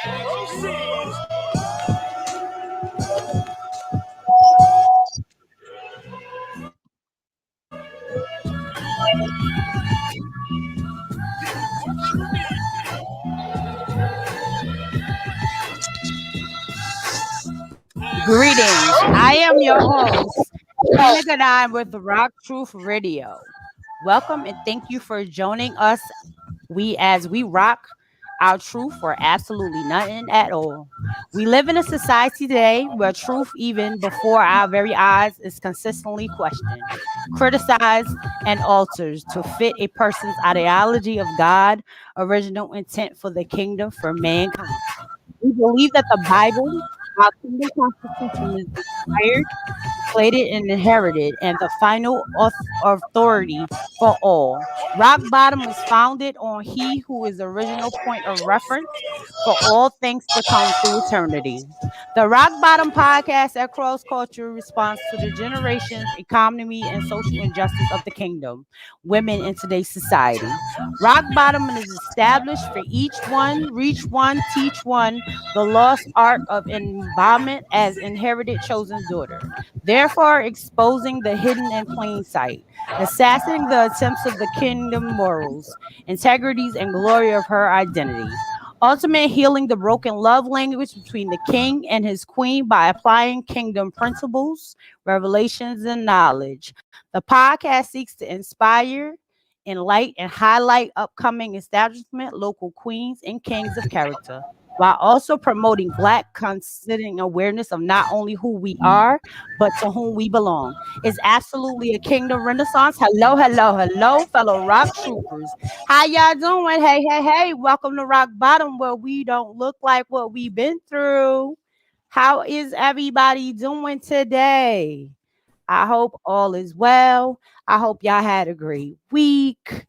Greetings. I am your host, Triveda with RockTruth Radio. Welcome and thank you for joining us. We rock our truth for absolutely nothing at all. We live in a society today where truth, even before our very eyes, is consistently questioned, criticized, and altered to fit a person's ideology of God, original intent for the kingdom for mankind. We believe that the Bible, our kingdom constitution, is inspired, plated, and inherited, and the final authority for all. Rock Bottom is founded on He who is the original point of reference for all things to come through eternity. The Rock Bottom podcast at Cross Culture responds to the generations, economy, and social injustice of the kingdom, women in today's society. Rock Bottom is established for each one, reach one, teach one, the lost art of embodiment as inherited chosen daughter, therefore exposing the hidden in plain sight, assassinating the attempts of the kingdom morals, integrities, and glory of her identity. Ultimate healing the broken love language between the king and his queen by applying kingdom principles, revelations, and knowledge. The podcast seeks to inspire, enlighten, and highlight upcoming establishment, local queens, and kings of character, while also promoting Black considering awareness of not only who we are, but to whom we belong. It's absolutely a kingdom renaissance. Hello, hello, hello, fellow rock troopers. How y'all doing? Hey, hey, hey. Welcome to Rock Bottom, where we don't look like what we've been through. How is everybody doing today? I hope all is well. I hope y'all had a great week.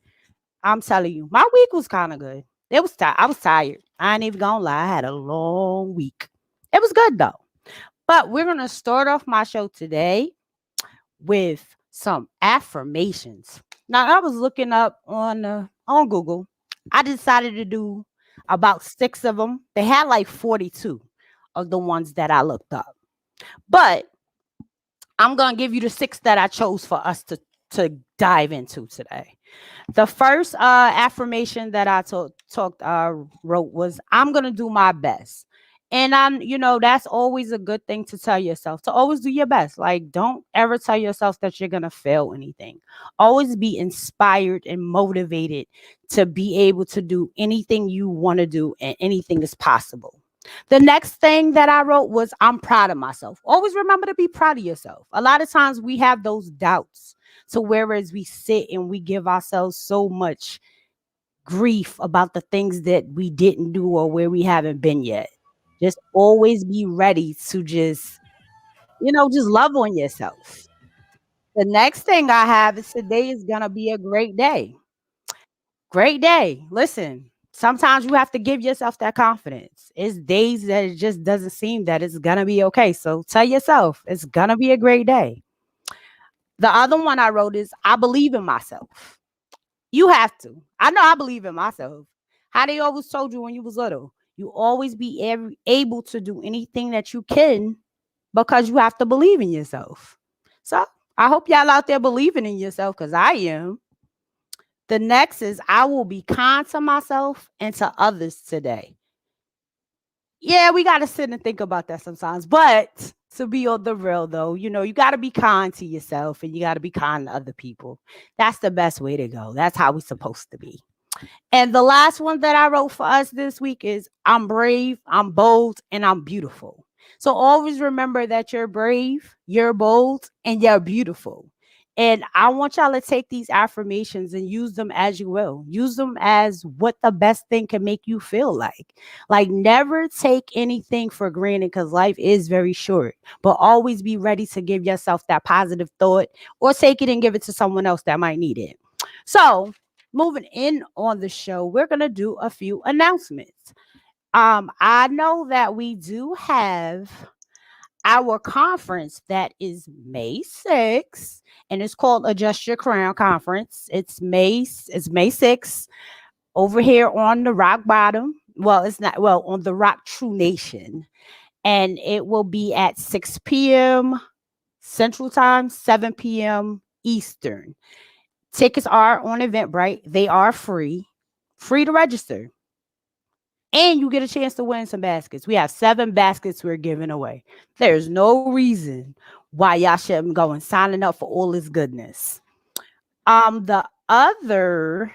I'm telling you, my week was kind of good. It was tired. I was tired. I ain't even gonna lie. I had a long week. It was good though. But we're gonna start off my show today with some affirmations. Now I was looking up on Google. I decided to do about 6 of them. They had like 42 of the ones that I looked up. But I'm gonna give you the 6 that I chose for us to dive into today. The first affirmation that I wrote was, I'm gonna do my best. And that's always a good thing to tell yourself, to always do your best. Like, don't ever tell yourself that you're gonna fail anything. Always be inspired and motivated to be able to do anything you want to do, and anything is possible. The next thing that I wrote was, I'm proud of myself. Always remember to be proud of yourself. A lot of times we have those doubts. So whereas we sit and we give ourselves so much grief about the things that we didn't do or where we haven't been yet, just always be ready to just love on yourself. The next thing I have is, today is going to be a great day. Great day. Listen, sometimes you have to give yourself that confidence. It's days that it just doesn't seem that it's going to be okay. So tell yourself it's going to be a great day. The other one I wrote is, I believe in myself. You have to. I know I believe in myself. How they always told you when you was little, you always be able to do anything that you can because you have to believe in yourself. So I hope y'all out there believing in yourself, because I am. The next is, I will be kind to myself and to others today. Yeah, we got to sit and think about that sometimes. But to be on the real, though, you got to be kind to yourself and you got to be kind to other people. That's the best way to go. That's how we're supposed to be. And the last one that I wrote for us this week is, I'm brave, I'm bold, and I'm beautiful. So always remember that you're brave, you're bold, and you're beautiful. And I want y'all to take these affirmations and use them as you will. Use them as what the best thing can make you feel like. Like, never take anything for granted, because life is very short. But always be ready to give yourself that positive thought, or take it and give it to someone else that might need it. So, moving in on the show, we're going to do a few announcements. I know that we do have our conference that is May 6th, and it's called Adjust Your Crown Conference. It's May 6th over here on the Rock Bottom. Well, it's not, well, on the Rock True Nation. And it will be at 6 p.m. Central Time, 7 p.m. Eastern. Tickets are on Eventbrite. They are free to register. And you get a chance to win some baskets. We have 7 baskets we're giving away. There's no reason why y'all shouldn't go and signing up for all this goodness. The other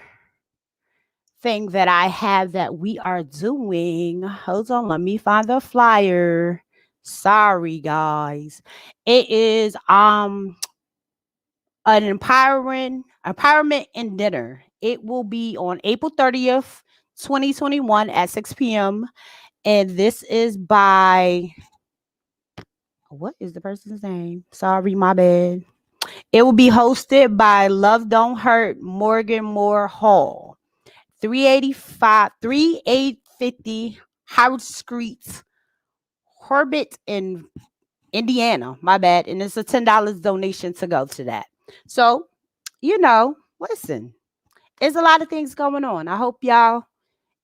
thing that I have that we are doing, hold on, let me find the flyer. Sorry, guys. It is an empowerment and dinner. It will be on April 30th, 2021 at 6 p.m. And this is by, what is the person's name? Sorry, my bad. It will be hosted by Love Don't Hurt Morgan Moore Hall, 3850 Howard Street, Corbett in Indiana. My bad. And it's a $10 donation to go to that. So, listen, there's a lot of things going on. I hope y'all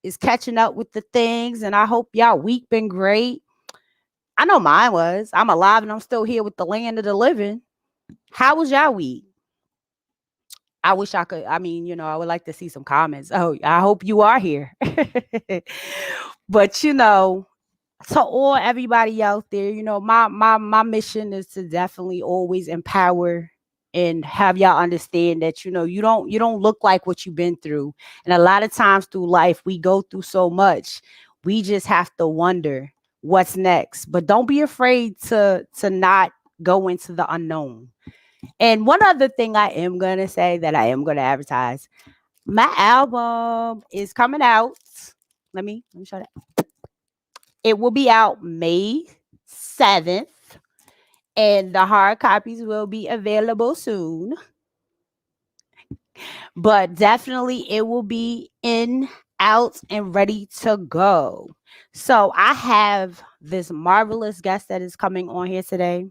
is catching up with the things, and I hope y'all week been great. I know mine was. I'm alive and I'm still here with the land of the living. How was y'all week? I wish I could. I mean, I would like to see some comments. Oh, I hope you are here. But to all everybody out there, my mission is to definitely always empower and have y'all understand that you don't look like what you've been through. And a lot of times through life we go through so much, we just have to wonder what's next. But don't be afraid to not go into the unknown. And one other thing I am gonna say that I am gonna advertise, my album is coming out. Let me show that. It will be out May 7th, and the hard copies will be available soon. But definitely it will be in, out, and ready to go. So I have this marvelous guest that is coming on here today.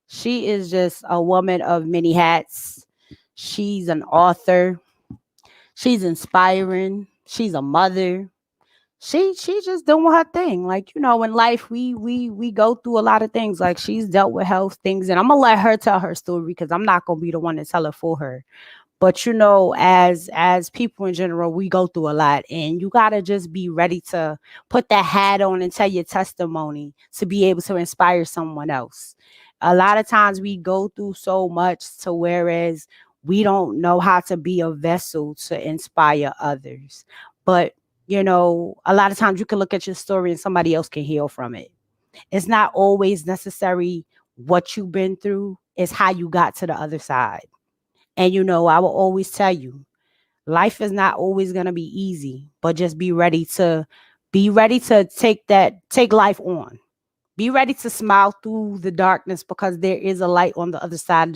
She is just a woman of many hats. She's an author. She's inspiring. She's a mother. She just doing her thing. Like, in life we go through a lot of things. Like, she's dealt with health things, and I'm gonna let her tell her story because I'm not gonna be the one to tell it for her. But as people in general, we go through a lot, and you gotta just be ready to put that hat on and tell your testimony to be able to inspire someone else. A lot of times we go through so much to whereas we don't know how to be a vessel to inspire others. But a lot of times you can look at your story and somebody else can heal from it. It's not always necessary what you've been through, it's how you got to the other side. And I will always tell you, life is not always going to be easy, but just be ready to take life on. Be ready to smile through the darkness because there is a light on the other side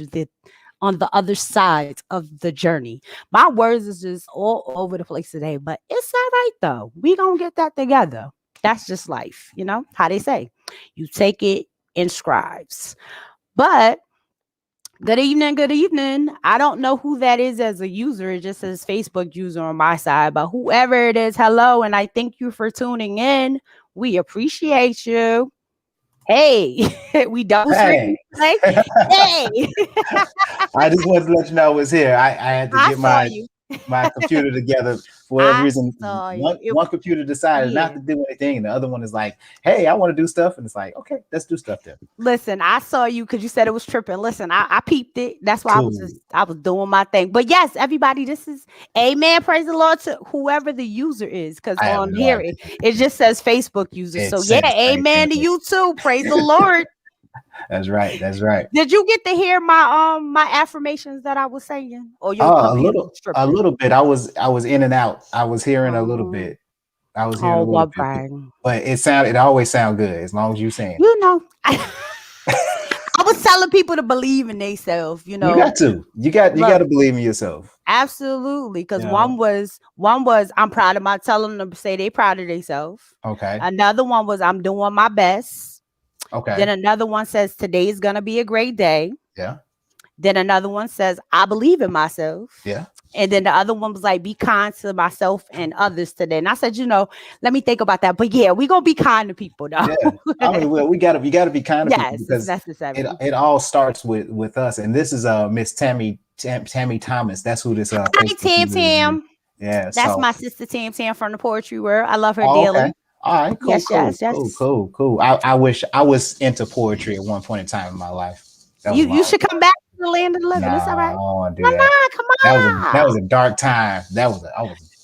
of the journey. My words is just all over the place today, but it's all right though. We gonna get that together. That's just life, how they say. You take it in scribes. But good evening, good evening. I don't know who that is as a user. It just says Facebook user on my side, but whoever it is, hello, and I thank you for tuning in. We appreciate you. Hey, we double Hey, streaming today. Hey, I just wanted to let you know I was here. I had to I get saw you. my computer together for whatever I reason. saw you. One computer decided not Yeah. to do anything, and the other one is like, "Hey, I want to do stuff," and it's like, "Okay, let's do stuff then." Listen, I saw you because you said it was tripping. Listen, I peeped it. That's why Cool. I was doing my thing. But yes, everybody, this is amen. Praise the Lord to whoever the user is. Because I have on no here idea. it just says Facebook user. It So yeah, said the same amen to thing. you too. Praise the Lord. That's right. That's right. Did you get to hear my affirmations that I was saying? Or your computer was A tripping? little bit. I was in and out. I was hearing a little Oh, bit. I was hearing a oh, little well, bit, bang. but it always sound good as long as you saying it. You know, I was telling people to believe in themselves, You got to. You got Look, to believe in yourself. absolutely. You Because know. one was I'm proud of my telling them to say they proud of themselves. Okay. Another one was I'm doing my best. Then Okay. another one says today is gonna be a great day. Yeah. Then another one says I believe in myself. Yeah. And then the other one was like, be kind to myself and others today. And I said, let me think about that. But yeah, we gonna be kind to people Yeah, though. I mean, well, you gotta be kind of people Yes, it's because necessary. it all starts with us. And this is Miss Tammy Thomas. That's who this Hi, Facebook Tam user is. Tam. Yeah. That's So, my sister Tam Tam from the poetry world. I love her oh, okay. dearly. All right. Cool. Yes, Cool. yes, Cool. yes. Cool. Cool. I wish I was into poetry at one point in time in my life. That was You long should ago. come back to the land of the living. It's all Nah, I right. don't want to do Come that. on, come That on. was a dark time. I was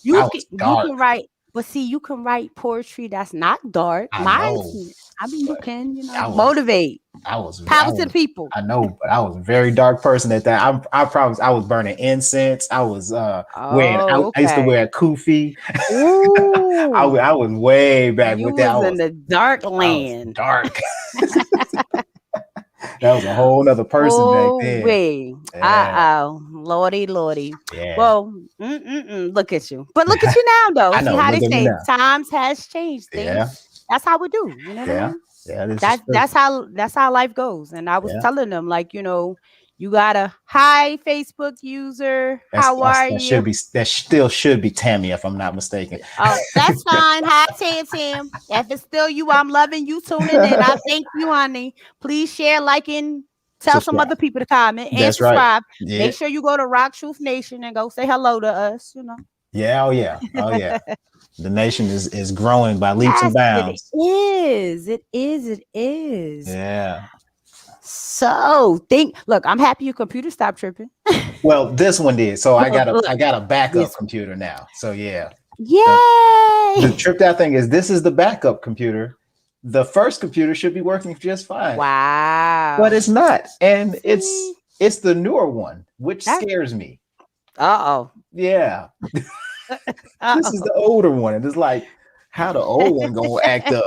You dark. can write, but see, you can write poetry that's not dark. I know, Mine's, I mean, you but can, I was motivate, I power to the was people. I know, but I was a very dark person at that. I promise I was burning incense. I was wearing Oh, I used to okay. wear a kufi. Ooh, I was way back you with that. was in the dark I was land. dark. That was a whole nother person back Oh, then. wait. Yeah, Lordy, Lordy. yeah. Well, look at you. But look at you now, though. I See know. how they Look at me say now. times has changed. Yeah, Things. That's how we do. You know what I yeah, mean? yeah. This is That's true. that's how life goes. And I was Yeah. telling them, like, you gotta hi Facebook user. How are you? That still should be Tammy if I'm not mistaken. Oh, that's fine. Hi, Tam Tam. If it's still you, I'm loving you tuning in. I thank you, honey. Please share, like, and tell some Subscribe. other people to comment and That's right. subscribe. Yeah. Make sure you go to Rock Truth Nation and go say hello to us. Yeah. Oh yeah. Oh yeah. The nation is growing by leaps and Yes, it bounds. is. It is. It is. Yeah. So look, I'm happy your computer stopped tripping. Well, this one did. So Look, I got a backup this computer now. So yeah. The Yay! tripped out thing is this is the backup computer. The first computer should be working just fine, but Wow. it's not. And See? it's the newer one, which That scares me. uh-oh. Yeah. This is Uh-oh. the older one. And it's like, how the old one gonna act up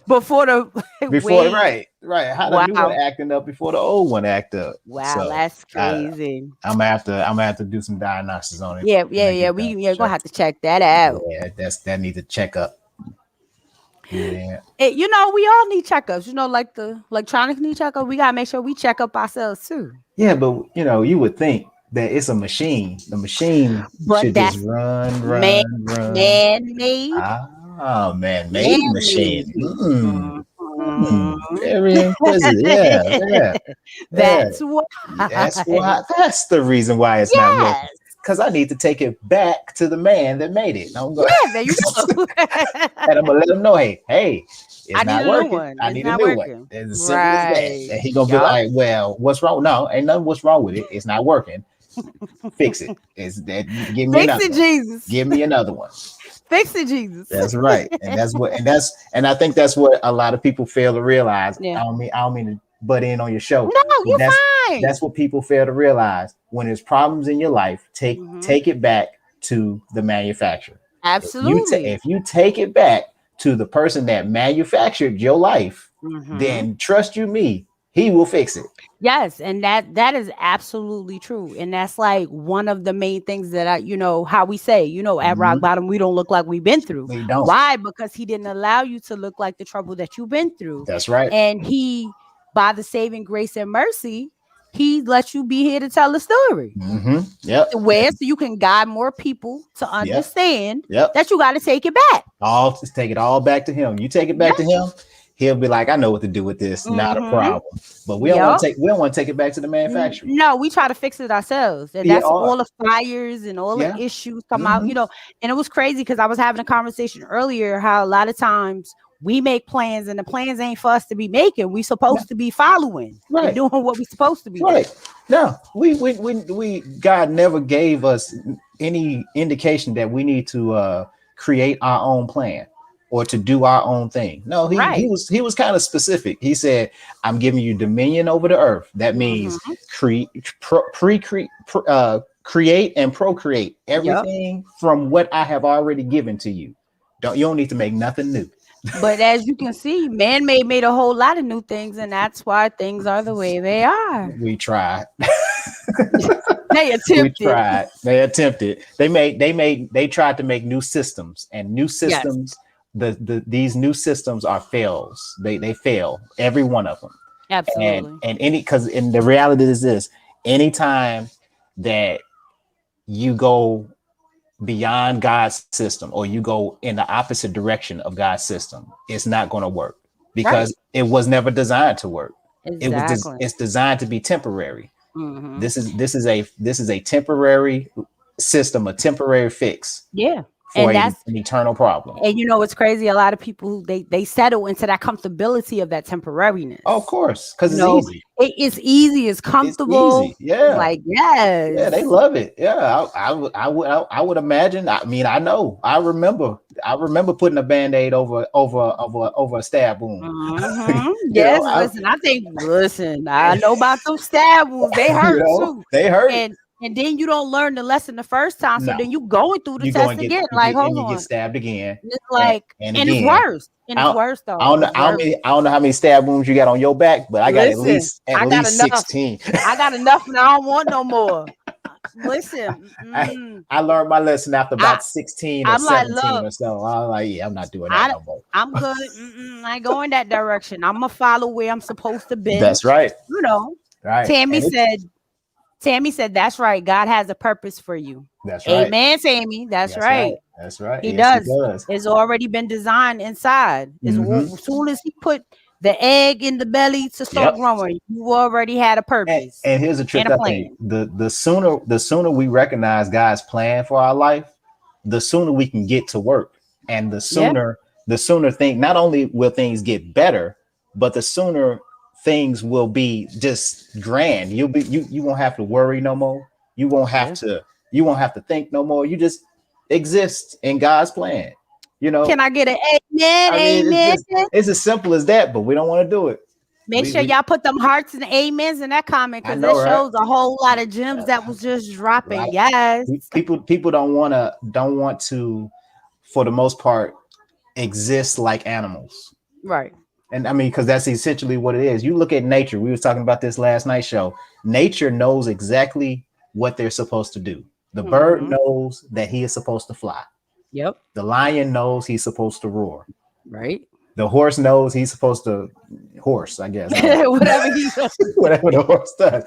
Before the before wait. right. How the new one Wow. acting up before the old one act up. Wow, So that's I crazy. I'm gonna have to do some diagnostics on it Yeah, when yeah, I yeah. get We done. yeah, Sure. gonna have to check that out. Yeah, that needs a checkup. Yeah. We all need checkups. Like the electronics need checkup. We gotta make sure we check up ourselves too. Yeah, but you would think that it's a machine. The machine But should just that's run, man run, run. man made. Ah, man, Man made made. machine. Mhm. Very inquisitive. Yeah, yeah, yeah. That's why. That's why. That's the reason why it's not working. Yes. Because I need to take it back to the man that made it. I'm going, Yeah, there you go. and I'm gonna let him know, hey, it's I need not a new working. one. I It's need a not new one. working. It's as simple as that. Right. And he gonna be Yup. like, well, what's wrong? No, ain't nothing. What's wrong with it? It's not working. Fix it. It's that. Give me Fix another it, one. Jesus. Give me another one. Fix it, Jesus. That's right. And I think that's what a lot of people fail to realize. Yeah. I don't mean to butt in on your show, No, but you're fine. that's what people fail to realize. When there's problems in your life, Hmm. take it back to the manufacturer. Absolutely. If you take it back to the person that manufactured your life, Hmm. then trust you me, he will fix it. Yes, and that is absolutely true. And that's like one of the main things that how we say, at rock Mhm. bottom, we don't look like we've been through. We don't. Why? Because he didn't allow you to look like the trouble that you've been through. That's right. And he, by the saving grace and mercy, he let you be here to tell the story. Yep. Where so you can guide more people to Yep. understand Yep. that you got to take it back. Just take it all back to him. You take it back to him, he'll be like, I know what to do with this. Not a Mm-hmm. problem. But Yep. we don't want to take it back to the manufacturer. No, we try to fix it ourselves. And Yeah, that's all the fires and all yeah. the issues come out, Mhm. and it was crazy because I was having a conversation earlier how a lot of times we make plans and the plans ain't for us to be making. We supposed to be following and Right. doing what we supposed to be doing. Right. No, we God never gave us any indication that we need to create our own plan or to do our own thing. No, Right. he was kind of specific. He said, I'm giving you dominion over the earth. That means Mhm. create and procreate Yep. everything from what I have already given to you. You don't need to make nothing new. But as you can see, man-made a whole lot of new things, and that's why things are the way they are. We tried. They We attempted. tried. They attempted. They tried to make new systems, and new Yes, systems. These new systems are fails. They fail, every one of them. absolutely. And the reality is this: anytime that you go beyond God's system or you go in the opposite direction of God's system, it's not going to work Right. because it was never designed to work. Exactly. It's designed to be temporary. Hmm. This is a temporary system, a temporary fix Yeah. for And that's an eternal problem. and it's crazy. A lot of people who they settle into that comfortability of that Oh, of temporariness. course, You because it's know, easy. it's easy, it's It's easy. comfortable. It's Yeah. like, Yeah, they yes. love it. Yeah, I would imagine. I mean, I know. I remember putting a band-aid over a stab wound. You Yes, know, listen, I know about those stab wounds. They hurt too. they hurt. And then you don't learn the lesson the first time. So No, then you going through the you go test and get again. you Like, get hold and you get on. stabbed again And it's like, and and it's again. worse. And it's I, worse though. It's worse. I don't know how many stab wounds you got on your back, but I got Listen, at I got least enough. 16. I got enough and I don't want no more. Listen, I learned my lesson after I about 16 or I'm like, 17 look, or so. I was like, yeah, I'm not doing that I no more. I'm good. I ain't going that direction. I'm gonna follow where I'm supposed to been. That's right. You know, Right. Tammy And it's said. Tammy said, "That's right. God has a purpose for you." that's right. Amen, Tammy. That's That's right. right. That's right. He Yes, he does. does. It's already been designed inside. Hmm. As soon as he put the egg in the belly to start Yep. growing, you already had a purpose And here's the and trick a I think. plan. The sooner we recognize God's plan for our life, the sooner we can get to work. And Yeah. the sooner thing not only will things get better, but the sooner things will be just grand. You won't have to worry no more. You won't have Yeah. to you won't have to think no more. You just exist in God's plan. You know, Can I get an amen? I mean, Amen. it's as simple as that, but we don't want to do it. Make sure We y'all put them hearts and amens in that comment I because know, it right? shows a whole lot of gems that was just dropping. Right. Yes. People don't want to, for the most part, exist like animals. Right. And I mean, because that's essentially what it is. You look at nature. We was talking about this last night show. Nature knows exactly what they're supposed to do. The bird Hmm. knows that he is supposed to fly. Yep. The lion knows he's supposed to roar. Right. The horse knows he's supposed to horse, I guess. I don't know. Whatever he does. Whatever the horse does.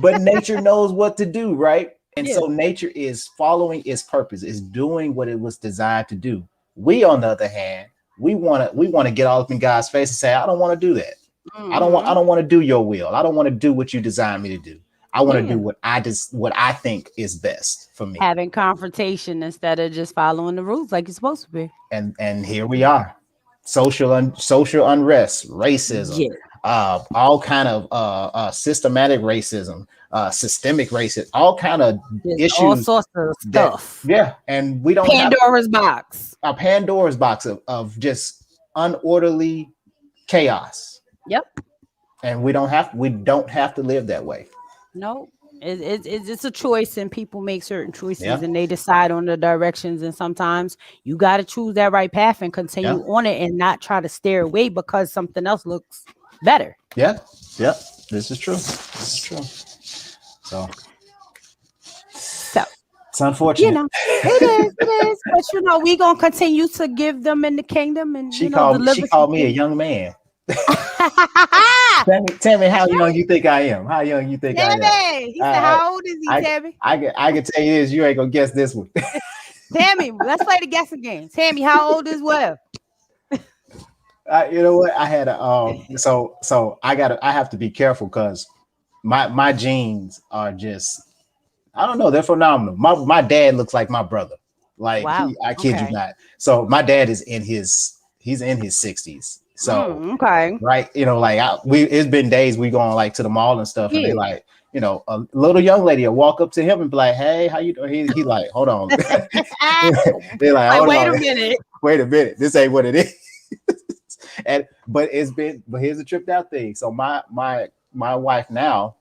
But nature knows what to do, right? And Yeah. so nature is following its purpose, is doing what it was designed to do. We, on the other hand, we want to get all up in God's face and say, I don't want to do that. I Hmm. don't want to do your will. I don't want to do what you designed me to do. I want to Yeah. do what I think is best for me. Having confrontation instead of just following the rules like you're supposed to be. And here we are. Social unrest, racism, Yeah. all kind of systematic racism, systemic racism, all kind of Just all issues sorts of that, stuff. yeah, and we don't have Pandora's box. a Pandora's box of just unorderly chaos, Yep. and we don't have to live that way. No. It's a choice, and people make certain choices Yeah, and they decide on the directions. And sometimes you got to choose that right path and yeah, continue on it and not try to steer away because something else looks better. yeah, yeah. This is true. This is true. So So, it's unfortunate. it is. But we gonna continue to give them in the kingdom and She deliver some called me a things. young man. Tell me how young you think I am. How young you think I am? Tammy, he said, I "How old is he, I Tammy?" I can tell you this. You ain't gonna guess this one. Tammy, let's play the guessing game. Tammy, how old is Will? You know what? I had a so I have to be careful because my genes are just, I don't know, they're phenomenal. My dad looks like my brother. Like Wow. I kid you Okay. not. So my dad is he's in his 60s. So Okay. right, like it's been days we going like to the mall and stuff, and they Yeah. like, a little young lady will walk up to him and be like, "Hey, how you doing?" He like, "Hold on." They're like, Like, "Hold wait a on, minute. wait a minute, this ain't what it is." But here's a tripped out thing. So my wife now,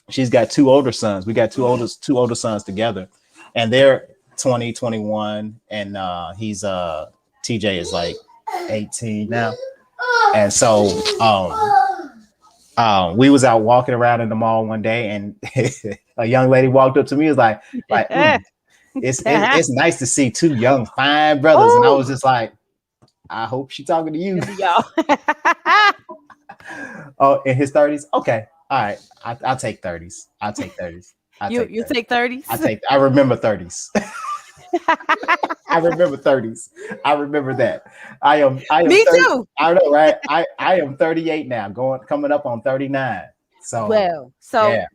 she's got two older sons. We got two older sons together, and they're 20, 21, and he's TJ is like 18 now. And so we was out walking around in the mall one day, and a young lady walked up to me, was like it's nice to see two young fine brothers. And I was just like, I hope she's talking to you. Y'all. Oh, in his 30s. Okay, all right. I'll take 30s. I You take you 30. take 30s? I remember 30s. I remember 30s. I remember that. I am Me 30. too. I know, right? I am 38 now, coming up on 39. So Well, so yeah.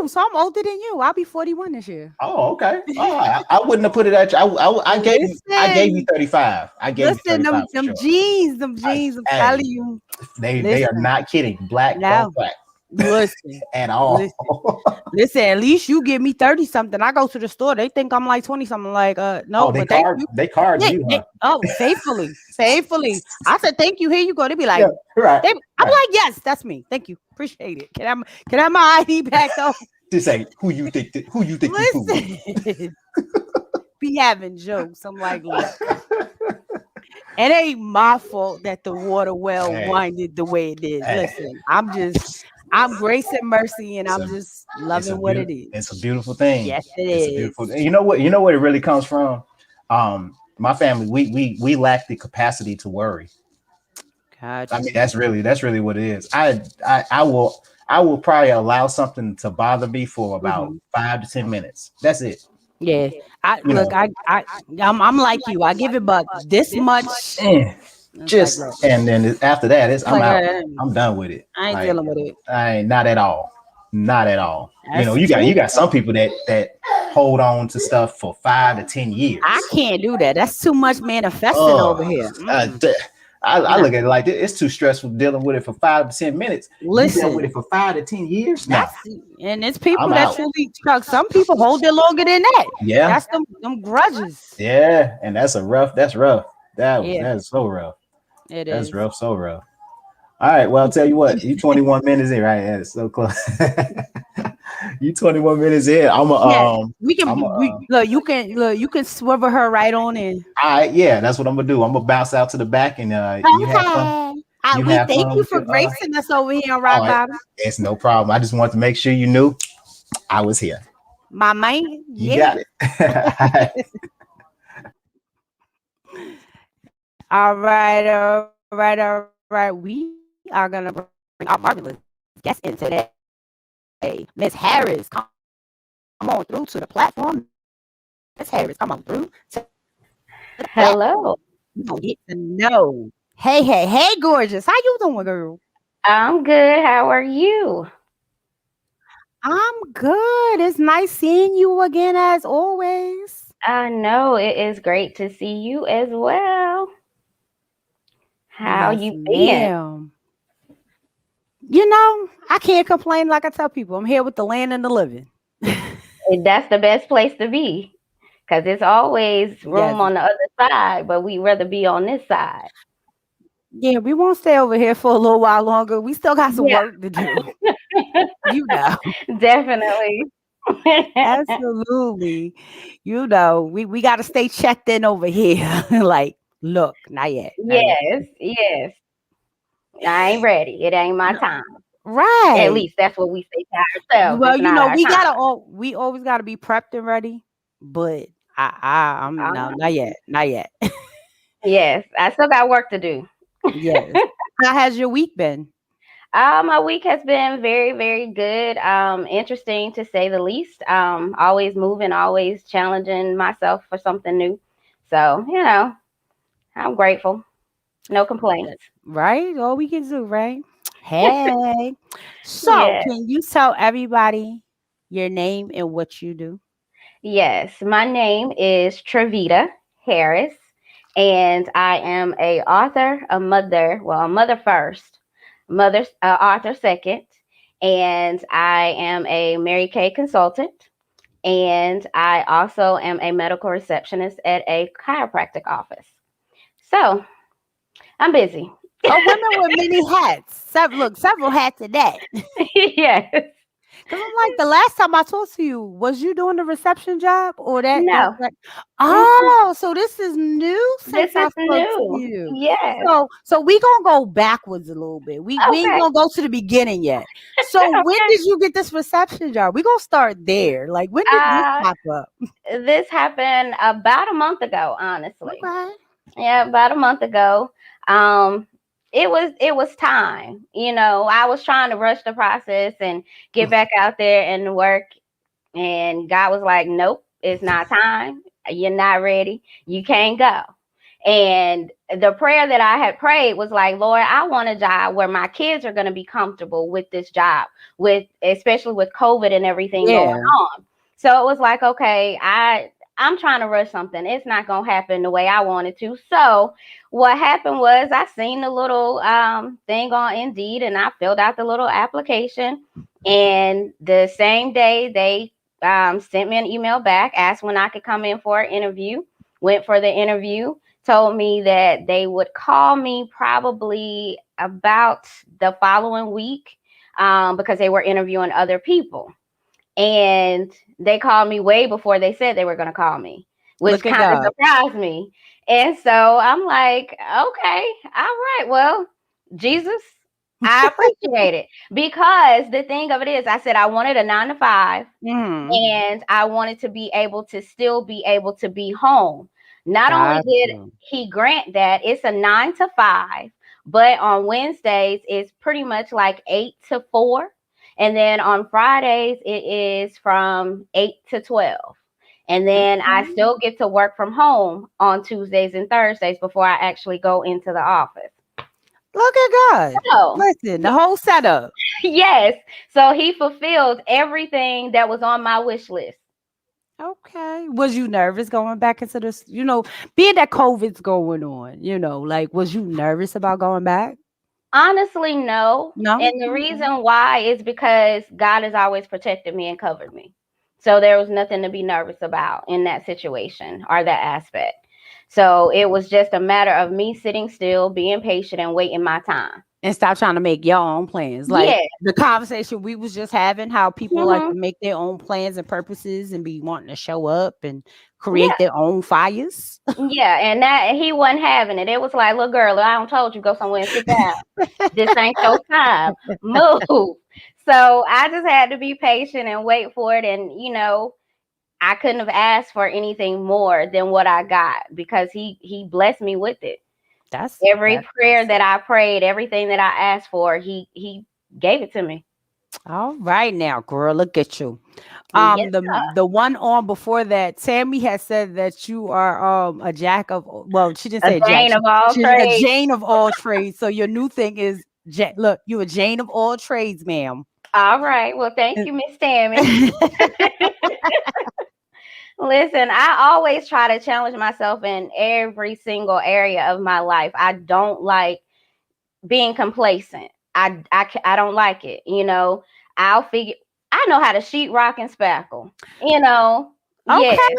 so I'm older than you. I'll be 41 this year. Oh, okay. Oh, I wouldn't have put it at you. I gave you Listen, 35. I gave you listen, 35 for them sure. jeans, them I, jeans. I'm hey, telling you. they are Listen, not kidding. Black don't now, crack listen, at listen, all. listen. At least you give me 30 something. I go to the store. They think I'm like 20 something. Like, Oh, no, but thank you. they card Yeah, you, yeah. huh? Oh, faithfully, faithfully. I said, thank you. Here you go. They be Yeah, like, right, I'm right. like, yes, that's me. Thank you. Appreciate it. Can I have my ID back though? Just say who you think you fooling. Listen, be having jokes. I'm like, look, it ain't my fault that the water well Hey, winded the way it is. hey. Listen, I'm grace and mercy, and It's I'm a just loving what it is. it's a beautiful thing. Yes, it It's a beautiful is. thing. You know what it really comes from? My family, we lack the capacity to worry. I Got mean, you. that's really what it is. I will probably allow something to bother me for about Hmm. 5 to 10 minutes. That's it. Yeah. I You look. know, I'm like you. I give it but this much. eh, It's like, look, just and then after that, it's I'm like out. I'm done with it. I ain't Like dealing with it. I ain't not at all, not at all. You know, That's true. you got some people that hold on to stuff for 5 to 10 years. I can't do that. That's too much manifesting Oh, over here. uh, Mm-mm. th- I Nah. look at it like this. It's too stressful dealing with it for 5 to 10 minutes. You dealt with it Listen, for 5 to 10 years. No, that's and it's people I'm that out. truly truck. Some people hold it longer than that. Yeah, That's them grudges. yeah, and that's a rough. That's rough. Yeah, That is so rough. it That's is. rough. So rough. All right. Well, I'll tell you what. You 21 minutes in, right? Yeah, it's so close. You 21 minutes in. Yeah, we I'm can. We look. You can swivel her right on in. all right. Yeah, that's what I'm gonna do. I'm gonna bounce out to the back, and you have fun. Okay. You We have thank fun you with for your. gracing us over here on All Rock right. Bottom. It's no problem. I just want to make sure you knew I was here. My man. You Yeah. got it. All right. We are gonna bring our marvelous guest in today. Miss Harris, come on through to the platform. Miss Harris, come on through to the platform. We gonna get to Hello. know. Hey, gorgeous. How you doing, girl? I'm good. How are you? I'm good. It's nice seeing you again as always. I know it is great to see you as well. How Yes, you been? ma'am. You know, I can't complain like I tell people. I'm here with the land and the living. That's the best place to be because there's always Yes. room on the other side, but we rather be on this side. Yeah, we won't stay over here for a little while longer. We still got some Yeah, work to do. You know. definitely. Absolutely. You know, we got to stay checked in over here. Like, look, not yet. Not yet. Yes, yes. I ain't ready. It ain't my No, time. At right. least that's what we say to ourselves. Well, It's you not know, our time. we always gotta be prepped and ready. But I'm no, Uh, not yet. Not yet. yes, I still got work to do. Yes. How has your week been? My week has been very, very good. Interesting to say the least. Always moving, always challenging myself for something new. So, I'm grateful. No complaints. That's right. All we can do, right? Hey. So, Yeah. can you tell everybody your name and what you do? Yes. My name is Triveda Harris, and I am a author, a mother. Well, a mother first, mother, author second, and I am a Mary Kay consultant. And I also am a medical receptionist at a chiropractic office. So I'm busy. Oh, women with many hats. Several hats of that. Yes. Because I'm like, the last time I talked to you, was you doing the reception job or that's No. like, Mm-mm. oh, so this is new This since I is spoke to new. you. Yes. So we gonna go backwards a little bit. We ain't Okay. gonna go to the beginning yet. So when Okay. did you get this reception job? We gonna start there. Like when did this Uh, pop up? this happened about a month ago, honestly. Okay. Yeah, about a month ago. Um, it was time. I was trying to rush the process and get back out there and work And God was like, nope, it's not time. You're not ready. You can't go. And the prayer that I had prayed was like, Lord, I want a job where my kids are going to be comfortable with this job, with especially with COVID and everything going Yeah. on. So it was like, okay, I'm trying to rush something. It's not going to happen the way I wanted to. So what happened was I seen the little thing on Indeed, and I filled out the little application. And the same day they sent me an email back, asked when I could come in for an interview. Went for the interview, told me that they would call me probably about the following week because they were interviewing other people. And they called me way before they said they were going to call me, which Look at kind of God. surprised me. And so I'm like, okay, all right, well, Jesus, I appreciate it. Because the thing of it is, I said I wanted a 9 to 5, Mm-hmm. and I wanted to be able to still be able to be home. Not only Got did you. he grant that, it's a 9 to 5, but on Wednesdays it's pretty much like 8 to 4. And then on Fridays it is from 8 to 12. And then I Okay. still get to work from home on Tuesdays and Thursdays before I actually go into the office. Look at God. So, Listen, the whole setup. yes. So he fulfilled everything that was on my wish list. Okay. Was you nervous going back into this? Being that COVID's going on, like, was you nervous about going back? Honestly, no. No? And the Okay. reason why is because God has always protected me and covered me. So there was nothing to be nervous about in that situation or that aspect. So it was just a matter of me sitting still, being patient, and waiting my time. And stop trying to make your own plans. Like Yeah. the conversation we was just having, how people like Hmm. to make their own plans and purposes and be wanting to show up and create Yeah. their own fires. Yeah. And that he wasn't having it. It was like, little girl, I don't told you go somewhere and sit down. This ain't your time. Move. So I just had to be patient and wait for it. And, I couldn't have asked for anything more than what I got because he blessed me with it. Every That's prayer that I prayed, everything that I asked for, he gave it to me. all right now, girl. Look at you. Yes, The one on before that, Tammy has said that you are a jack of, well, she didn't a say jack, Jane of all she's a trades. Jane of all trades. So your new thing is look, you a Jane of all trades, ma'am. All right. Well, thank you, Miss Tammy. Listen, I always try to challenge myself in every single area of my life. I don't like being complacent. I don't like it. I'll figure. I know how to sheetrock and spackle. Yes. Okay.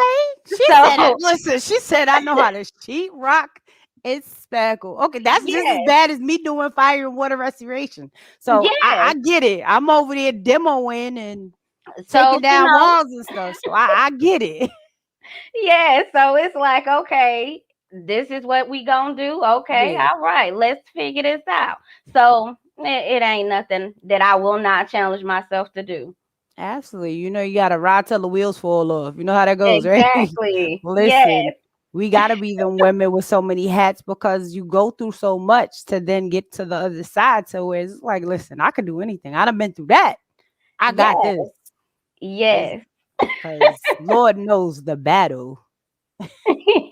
She said that. So Listen, she said I know how to sheet rock and spackle. Okay, that's just as yes, bad as me doing fire and water restoration. So I yes. get it. I'm over there demoing and So taking down walls and stuff. So I get it. yeah. So it's like, okay, this is what we gonna do. Okay, Yeah, all right, let's figure this out. So it ain't nothing that I will not challenge myself to do. absolutely. You got to ride till the wheels fall off. You know how that goes, right? Exactly. Listen, Yes. we got to be the women with so many hats because you go through so much to then get to the other side. So it's like, listen, I could do anything. I done been through that. I got Yes. this. Yes. Because Lord knows the battle.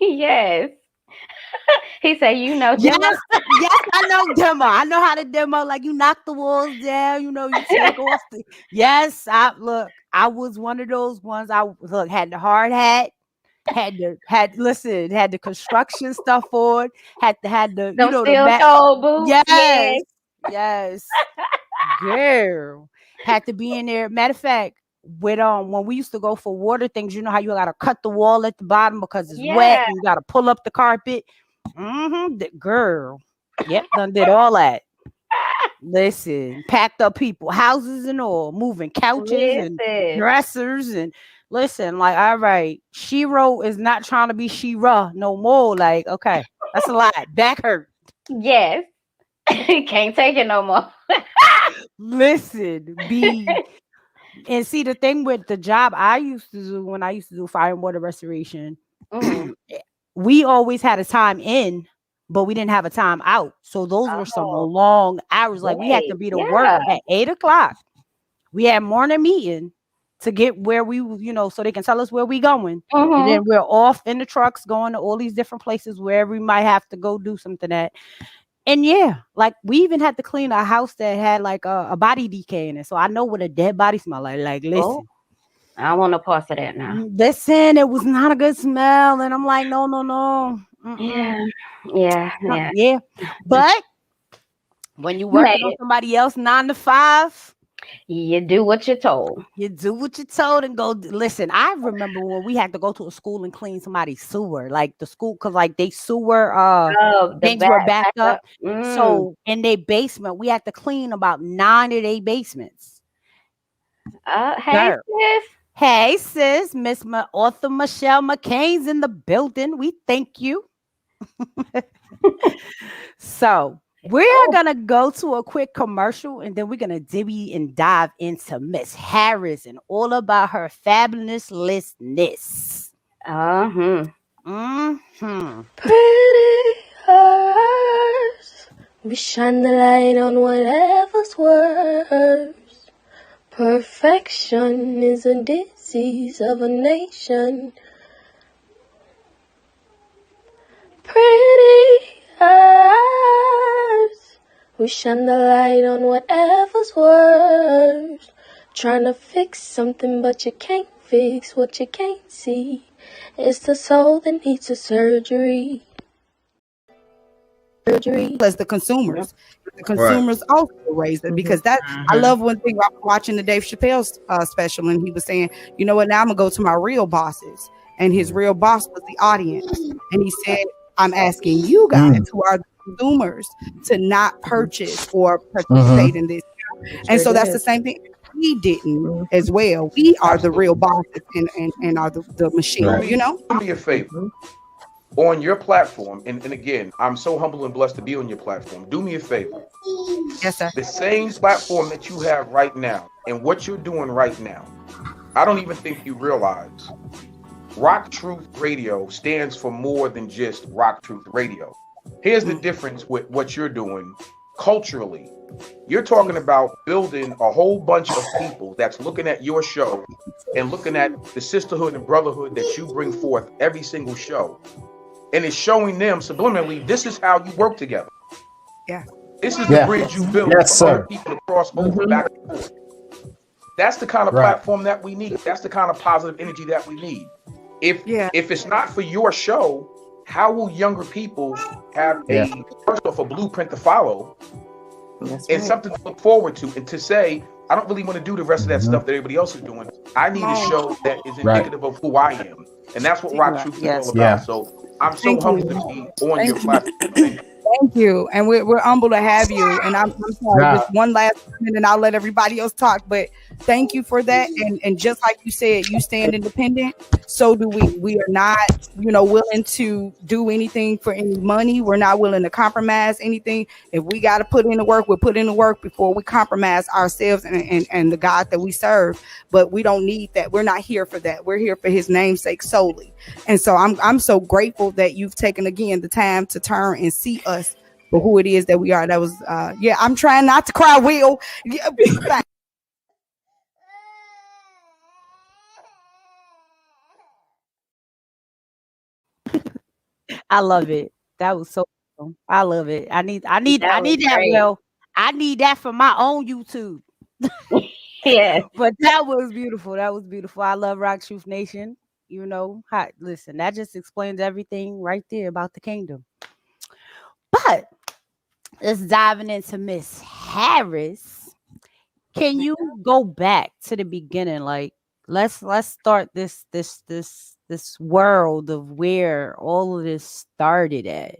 Yes. He said, Yes, demo. yes, I know demo. I know how to demo. Like you knock the walls down, you take off the. Yes, I was one of those ones. Had the hard hat, had the construction stuff on, had the Them the steel mat. toe boots. Yes, Yes. yes, girl. Had to be in there. Matter of fact, with when we used to go for water things, you know how you gotta cut the wall at the bottom because it's wet Yeah. and you gotta pull up the carpet. Mm-hmm. The girl. Yep, done did all that. Listen, packed up people, houses and all, moving couches and Listen. dressers and listen, like, all right, Shiro is not trying to be Shira no more. Like, okay, that's a lot. Back hurt. Yes. Can't take it no more. Listen, be and see the thing with the job I used to do when I used to do fire and water restoration, Hmm. we always had a time in, but we didn't have a time out. So those were some Oh, long hours. Like we had to wait. be to work Yeah. at 8 o'clock. We had morning meeting. to get where we, so they can tell us where we going. And Mm-hmm. then we're off in the trucks going to all these different places wherever we might have to go do something at. And yeah, like we even had to clean a house that had like a body decay in it. So I know what a dead body smell like. Like, Oh, listen, I want to pause to that now. listen, it was not a good smell. And I'm like, no, no, no. Mm-mm. Yeah, yeah, yeah. Yeah. But when you're working on Hey, somebody else 9 to 5, you do what you're told. you do what you're told and go. Listen, I remember when we had to go to a school and clean somebody's sewer, like the school, because like they sewer Oh, the things were back backed up. up. Mm. So in their basement, we had to clean about 9 of their basements. Hey, Girl. sis. Hey, sis, Author Michelle McCain's in the building. We thank you. So we're Oh, gonna go to a quick commercial and then we're gonna dibby and dive into Miss Harris and all about her fabulousness. uh-huh. Mm-hmm. Pretty hurts. We shine the light on whatever's worse. Perfection is a disease of a nation. Pretty hurts. We shine the light on whatever's worse. Trying to fix something, but you can't fix what you can't see. It's the soul that needs a surgery. As the consumers. The Right. consumers also raise it because that I love one thing. I was watching the Dave Chappelle special and he was saying, you know what, now I'm gonna go to my real bosses, and his real boss was the audience, and he said, I'm asking you guys who are the consumers to not purchase or participate in this. And so that's the same thing. We didn't as well. We are the real bosses and are the machine, Right. you know? Do me a favor on your platform, and again, I'm so humble and blessed to be on your platform. Do me a favor. Yes, sir. The same platform that you have right now and what you're doing right now, I don't even think you realize RockTruth Radio stands for more than just RockTruth Radio. Here's the difference with what you're doing culturally. You're talking about building a whole bunch of people that's looking at your show and looking at the sisterhood and brotherhood that you bring forth every single show. And it's showing them subliminally, this is how you work together. Yeah. This is the bridge you build Yes, for other sir. people to cross over back and forth. That's the kind of Right. platform that we need. That's the kind of positive energy that we need. If Yeah. it's not for your show, how will younger people have first off a blueprint to follow and something to look forward to, and to say, I don't really want to do the rest of that stuff that everybody else is doing. I need a show that is indicative of who I am. And that's what RockTruth is all about. Yeah. So I'm so Thank humbled you. to be on Thank your you. platform. Thank you. And we're humble to have you. And I'm sorry, Yeah. just one last minute and I'll let everybody else talk. But thank you for that. And just like you said, you stand independent. So do we. We are not, willing to do anything for any money. We're not willing to compromise anything. If we got to put in the work, we'll put in the work before we compromise ourselves and the God that we serve. But we don't need that. We're not here for that. We're here for his namesake solely. And so I'm so grateful that you've taken again the time to turn and see us for who it is that we are. That was I'm trying not to cry, Will. Yeah, I love it. That was so cool. I love it. I That was need that, great. Will. I need that for my own YouTube. Yes. But that was beautiful. That was beautiful. I love Rock Truth Nation. Listen, that just explains everything right there about the kingdom. But let's diving into Miss Harris. Can you go back to the beginning? Like, let's start this world of where all of this started at.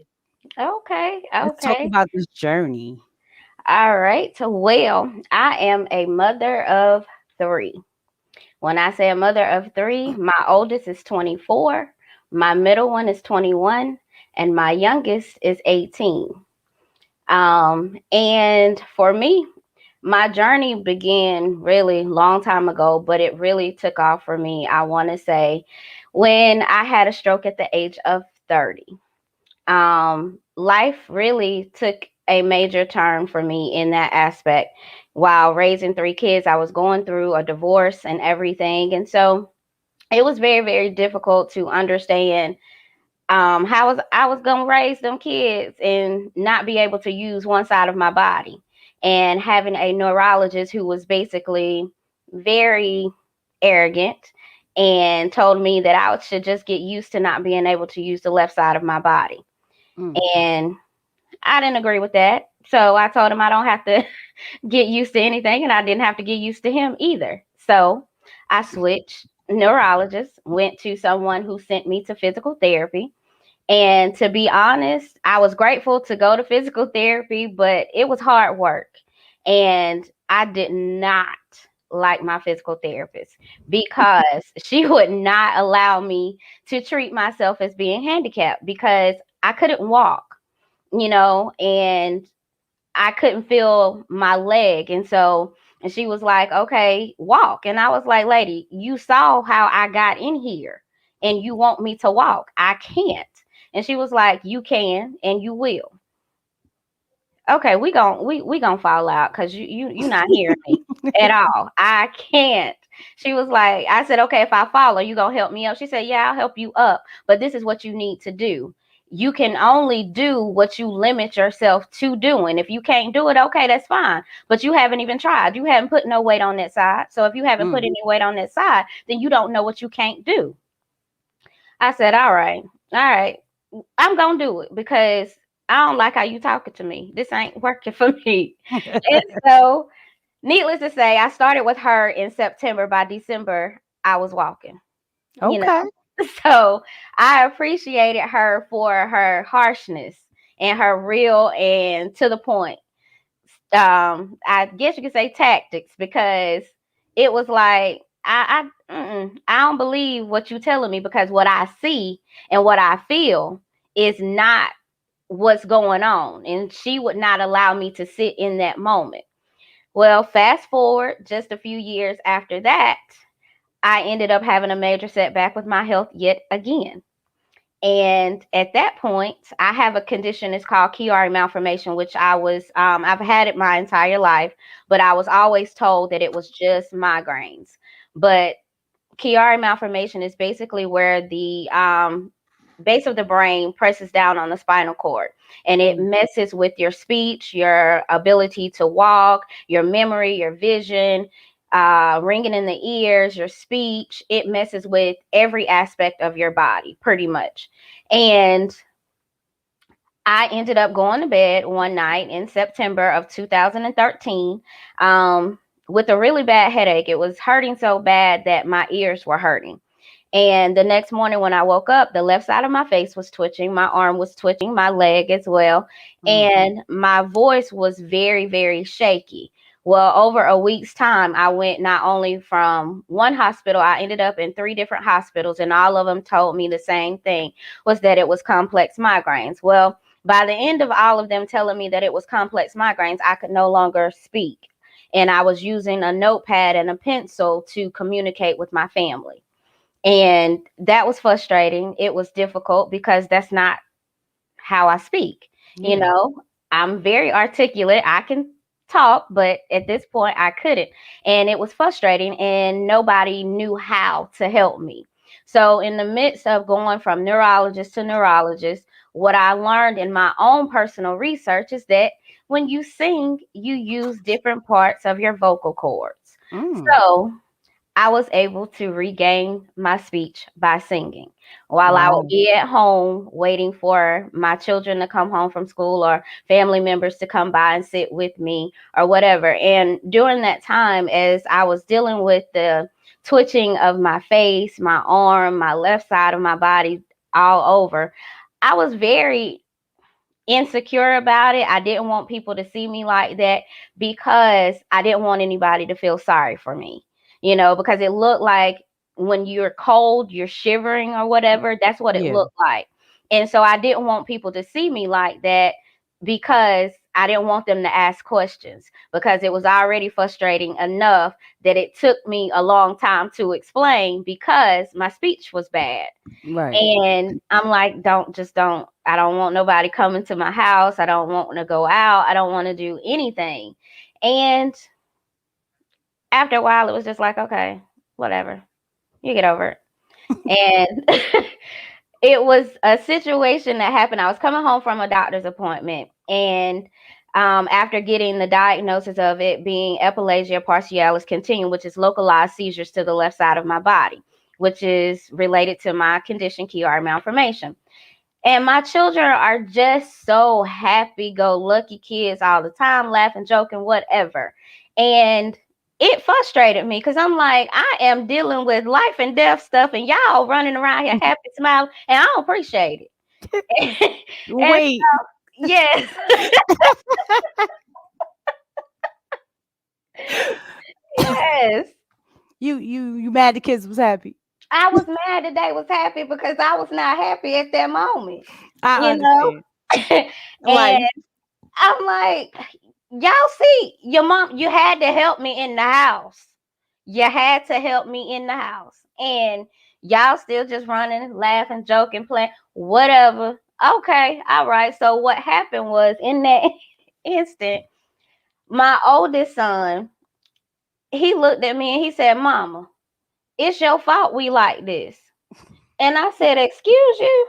Okay. Let's talk Okay. about this journey. All right. So, well, I am a mother of 3. When I say a mother of 3, my oldest is 24, my middle one is 21, and my youngest is 18. And for me, my journey began really long time ago, but it really took off for me, I want to say, when I had a stroke at the age of 30. Life really took a major turn for me in that aspect. While raising 3 kids, I was going through a divorce and everything. And so it was very, very difficult to understand how I was gonna raise them kids and not be able to use one side of my body, and having a neurologist who was basically very arrogant and told me that I should just get used to not being able to use the left side of my body. Mm. And I didn't agree with that. So I told him I don't have to get used to anything, and I didn't have to get used to him either. So I switched neurologists, went to someone who sent me to physical therapy. And to be honest, I was grateful to go to physical therapy, but it was hard work. And I did not like my physical therapist because she would not allow me to treat myself as being handicapped because I couldn't walk, and I couldn't feel my leg. And she was like, okay, walk. And I was like, lady, you saw how I got in here and you want me to walk. I can't. And she was like, you can and you will. Okay, we gonna fall out because you not hearing me at all. I can't. She was like, I said, okay, if I fall, are you gonna help me up? She said, yeah, I'll help you up, but this is what you need to do. You can only do what you limit yourself to doing. If you can't do it, okay, that's fine. But you haven't even tried. You haven't put no weight on that side. So if you haven't put Mm. any weight on that side, then you don't know what you can't do. I said, all right, I'm gonna do it because I don't like how you talking to me. This ain't working for me. And so, needless to say, I started with her in September. By December, I was walking. You know, Okay. so I appreciated her for her harshness and her real and to the point. I guess you could say tactics, because it was like I don't believe what you telling me, because what I see and what I feel is not what's going on, and she would not allow me to sit in that moment. Well, fast forward just a few years after that, I ended up having a major setback with my health yet again. And at that point, I have a condition. It's called Chiari Malformation, which I've had it my entire life, but I was always told that it was just migraines. But Chiari Malformation is basically where the base of the brain presses down on the spinal cord, and it Mm. messes with your speech, your ability to walk, your memory, your vision, ringing in the ears, your speech. It messes with every aspect of your body pretty much. And I ended up going to bed one night in September of 2013 um, with a really bad headache. It was hurting so bad that my ears were hurting. And the next morning when I woke up, the left side of my face was twitching, my arm was twitching, my leg as well, Mm. and my voice was very, very shaky. Well, over a week's time, I went not only from one hospital, I ended up in 3 different hospitals, and all of them told me the same thing, was that it was complex migraines. Well, by the end of all of them telling me that it was complex migraines, I could no longer speak. And I was using a notepad and a pencil to communicate with my family. And that was frustrating. It was difficult because that's not how I speak. You Yeah. know, I'm very articulate. I can talk, but at this point I couldn't. And it was frustrating, and nobody knew how to help me. So, in the midst of going from neurologist to neurologist, what I learned in my own personal research is that when you sing, you use different parts of your vocal cords. Mm. So, I was able to regain my speech by singing. While I would Wow. be at home waiting for my children to come home from school, or family members to come by and sit with me or whatever. And during that time, as I was dealing with the twitching of my face, my arm, my left side of my body, all over, I was very insecure about it. I didn't want people to see me like that because I didn't want anybody to feel sorry for me, because it looked like when you're cold, you're shivering or whatever. That's what it Yeah. looked like. And so I didn't want people to see me like that because I didn't want them to ask questions because it was already frustrating enough that it took me a long time to explain because my speech was bad. Right. And I'm like, don't. I don't want nobody coming to my house. I don't want to go out. I don't want to do anything. And after a while, it was just like, okay, whatever. You get over it. And it was a situation that happened. I was coming home from a doctor's appointment, and after getting the diagnosis of it being epilepsia partialis continuum, which is localized seizures to the left side of my body, which is related to my condition, Chiari Malformation. And my children are just so happy-go-lucky kids all the time, laughing, joking, whatever. And it frustrated me because I'm like, I am dealing with life and death stuff, and y'all running around here happy, smiling, and I don't appreciate it. And Wait, yes, yes. you mad the kids was happy? I was mad that they was happy because I was not happy at that moment, I you know? understand. And Like, I'm like, y'all see, your mom, you had to help me in the house. You had to help me in the house. And y'all still just running, laughing, joking, playing, whatever. Okay, all right. So what happened was in that instant, my oldest son, he looked at me and he said, Mama, it's your fault we like this. And I said, excuse you?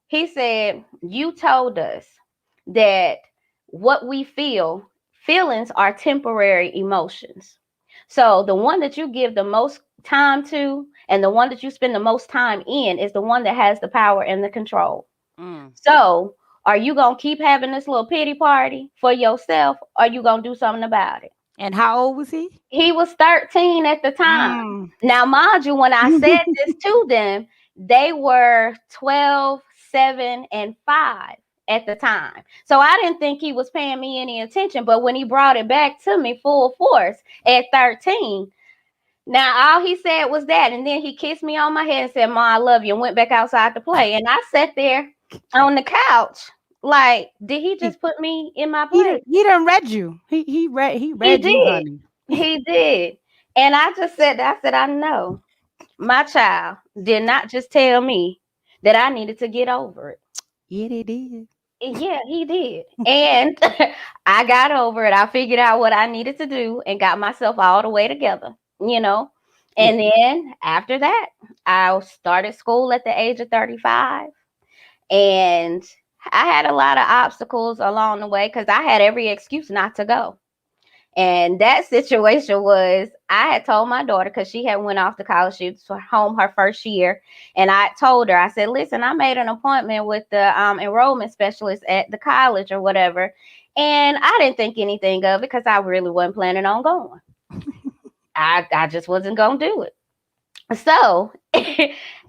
He said, you told us that what we feel, feelings are temporary emotions. So the one that you give the most time to and the one that you spend the most time in is the one that has the power and the control. mm. So are you going to keep having this little pity party for yourself, or are you going to do something about it? And how old was he? He was 13 at the time. Mm. Now, mind you, when I said this to them, they were 12, 7, and 5 at the time. So I didn't think he was paying me any attention. But when he brought it back to me full force at 13, now all he said was that. And then he kissed me on my head and said, Ma, I love you, and went back outside to play. And I sat there on the couch like, did he He just put me in my place? he done read you. He He read you, did. honey. He did. And I just said, I know my child did not just tell me that I needed to get over it. Yeah, they did. Yeah, he did. And I got over it. I figured out what I needed to do and got myself all the way together, you know. Yeah. And then after that, I started school at the age of 35. And I had a lot of obstacles along the way because I had every excuse not to go. And that situation was, I had told my daughter, because she had went off to college, she was home her first year, and I told her, I said, listen, I made an appointment with the enrollment specialist at the college or whatever, and I didn't think anything of it because I really wasn't planning on going. I just wasn't going to do it. So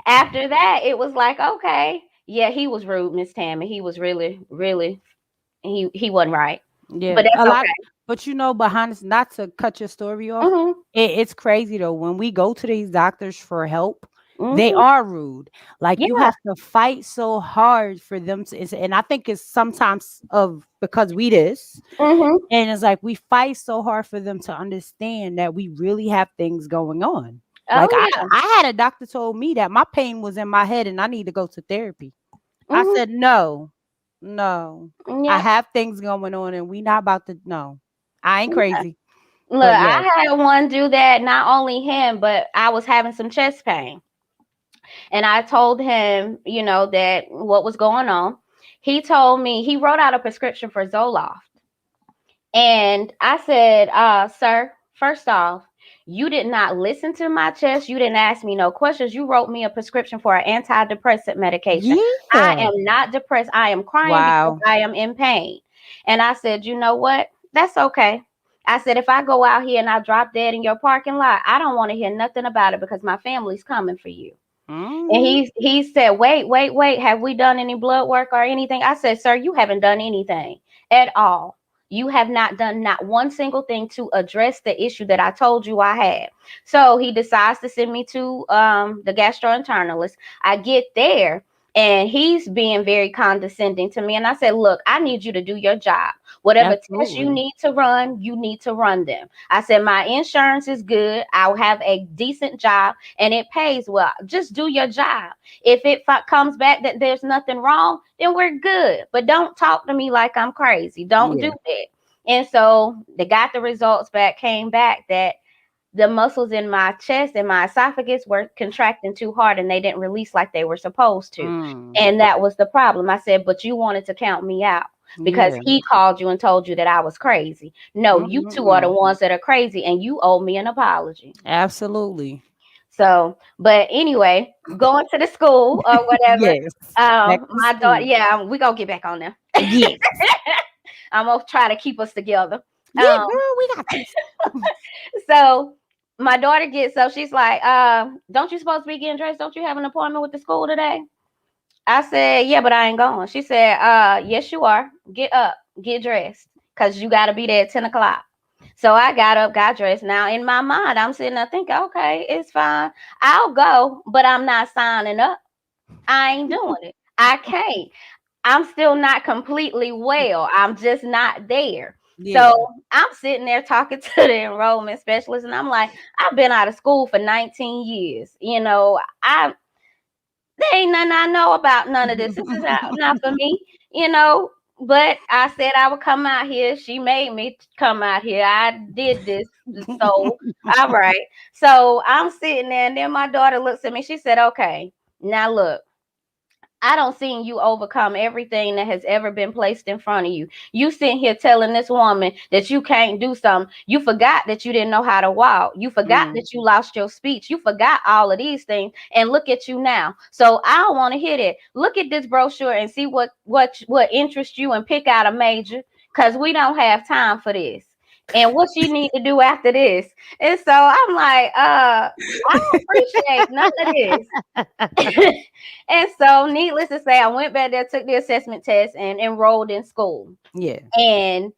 after that, it was like, okay, yeah, he was rude, Miss Tammy. He was really, really, he wasn't right. But Yeah, that's a lot. okay. But behind this, not to cut your story off, Mm-hmm. it's crazy though. When we go to these doctors for help, they Mm-hmm. are rude. Like you Yeah. have to fight so hard for them to, and I think it's sometimes of because we this, Mm-hmm. and it's like we fight so hard for them to understand that we really have things going on. Like Oh yeah. I had a doctor told me that my pain was in my head and I need to go to therapy. I Mm-hmm. said no, no. I Yep. have things going on and we not about to no. I ain't crazy. Look, But yeah. I had one do that, not only him, but I was having some chest pain. And I told him, that what was going on. He told me he wrote out a prescription for Zoloft. And I said, sir, first off, you did not listen to my chest. You didn't ask me no questions. You wrote me a prescription for an antidepressant medication. I Yeah. am not depressed. I am crying because Wow. I am in pain. And I said, you know what? That's okay. I said, if I go out here and I drop dead in your parking lot, I don't want to hear nothing about it because my family's coming for you. And Hmm. he said, wait. Have we done any blood work or anything? I said, sir, you haven't done anything at all. You have not done not one single thing to address the issue that I told you I had. So he decides to send me to the gastroenterologist. I get there And he's being very condescending to me. And I said, look, I need you to do your job. Whatever tests you Absolutely. need to run, you need to run them. I said, my insurance is good. I'll have a decent job and it pays well. Just do your job. If it comes back that there's nothing wrong, then we're good. But don't talk to me like I'm crazy. Don't do Yeah. that. And so they got the results back, came back that the muscles in my chest and my esophagus were contracting too hard and they didn't release like they were supposed to. Mm. And that was the problem. I said, but you wanted to count me out because Yeah. he called you and told you that I was crazy. No, you two are the Mm-mm. ones that are crazy and you owe me an apology. Absolutely. So, but anyway, going to the school or whatever. Yes. Back to My daughter, school. yeah, we gonna get back on them. Yes. I'm gonna try to keep us together. Yeah, Um, girl, we got this. So my daughter gets so she's like, don't you supposed to be getting dressed? Don't you have an appointment with the school today? I said, yeah, but I ain't going. She said, yes, you are. Get up, get dressed, because you gotta be there at 10 o'clock. So I got up, got dressed. Now in my mind, I'm sitting there thinking, okay, it's fine. I'll go, but I'm not signing up. I ain't doing it. I can't. I'm still not completely well. I'm just not there. Yeah. So I'm sitting there talking to the enrollment specialist, and I'm like, I've been out of school for 19 years. There ain't nothing I know about none of this. This is not for me, you know. But I said I would come out here. She made me come out here. I did this. So, all right. So I'm sitting there, and then my daughter looks at me. She said, okay, now look. I don't see you overcome everything that has ever been placed in front of you. You sitting here telling this woman that you can't do something. You forgot that you didn't know how to walk. You forgot Mm. that you lost your speech. You forgot all of these things. And look at you now. So I don't want to hear that. Look at this brochure and see what interests you and pick out a major, because we don't have time for this. And what you need to do after this. And so I'm like, I don't appreciate none of this. And so, needless to say, I went back there, took the assessment test, and enrolled in school. Yeah. And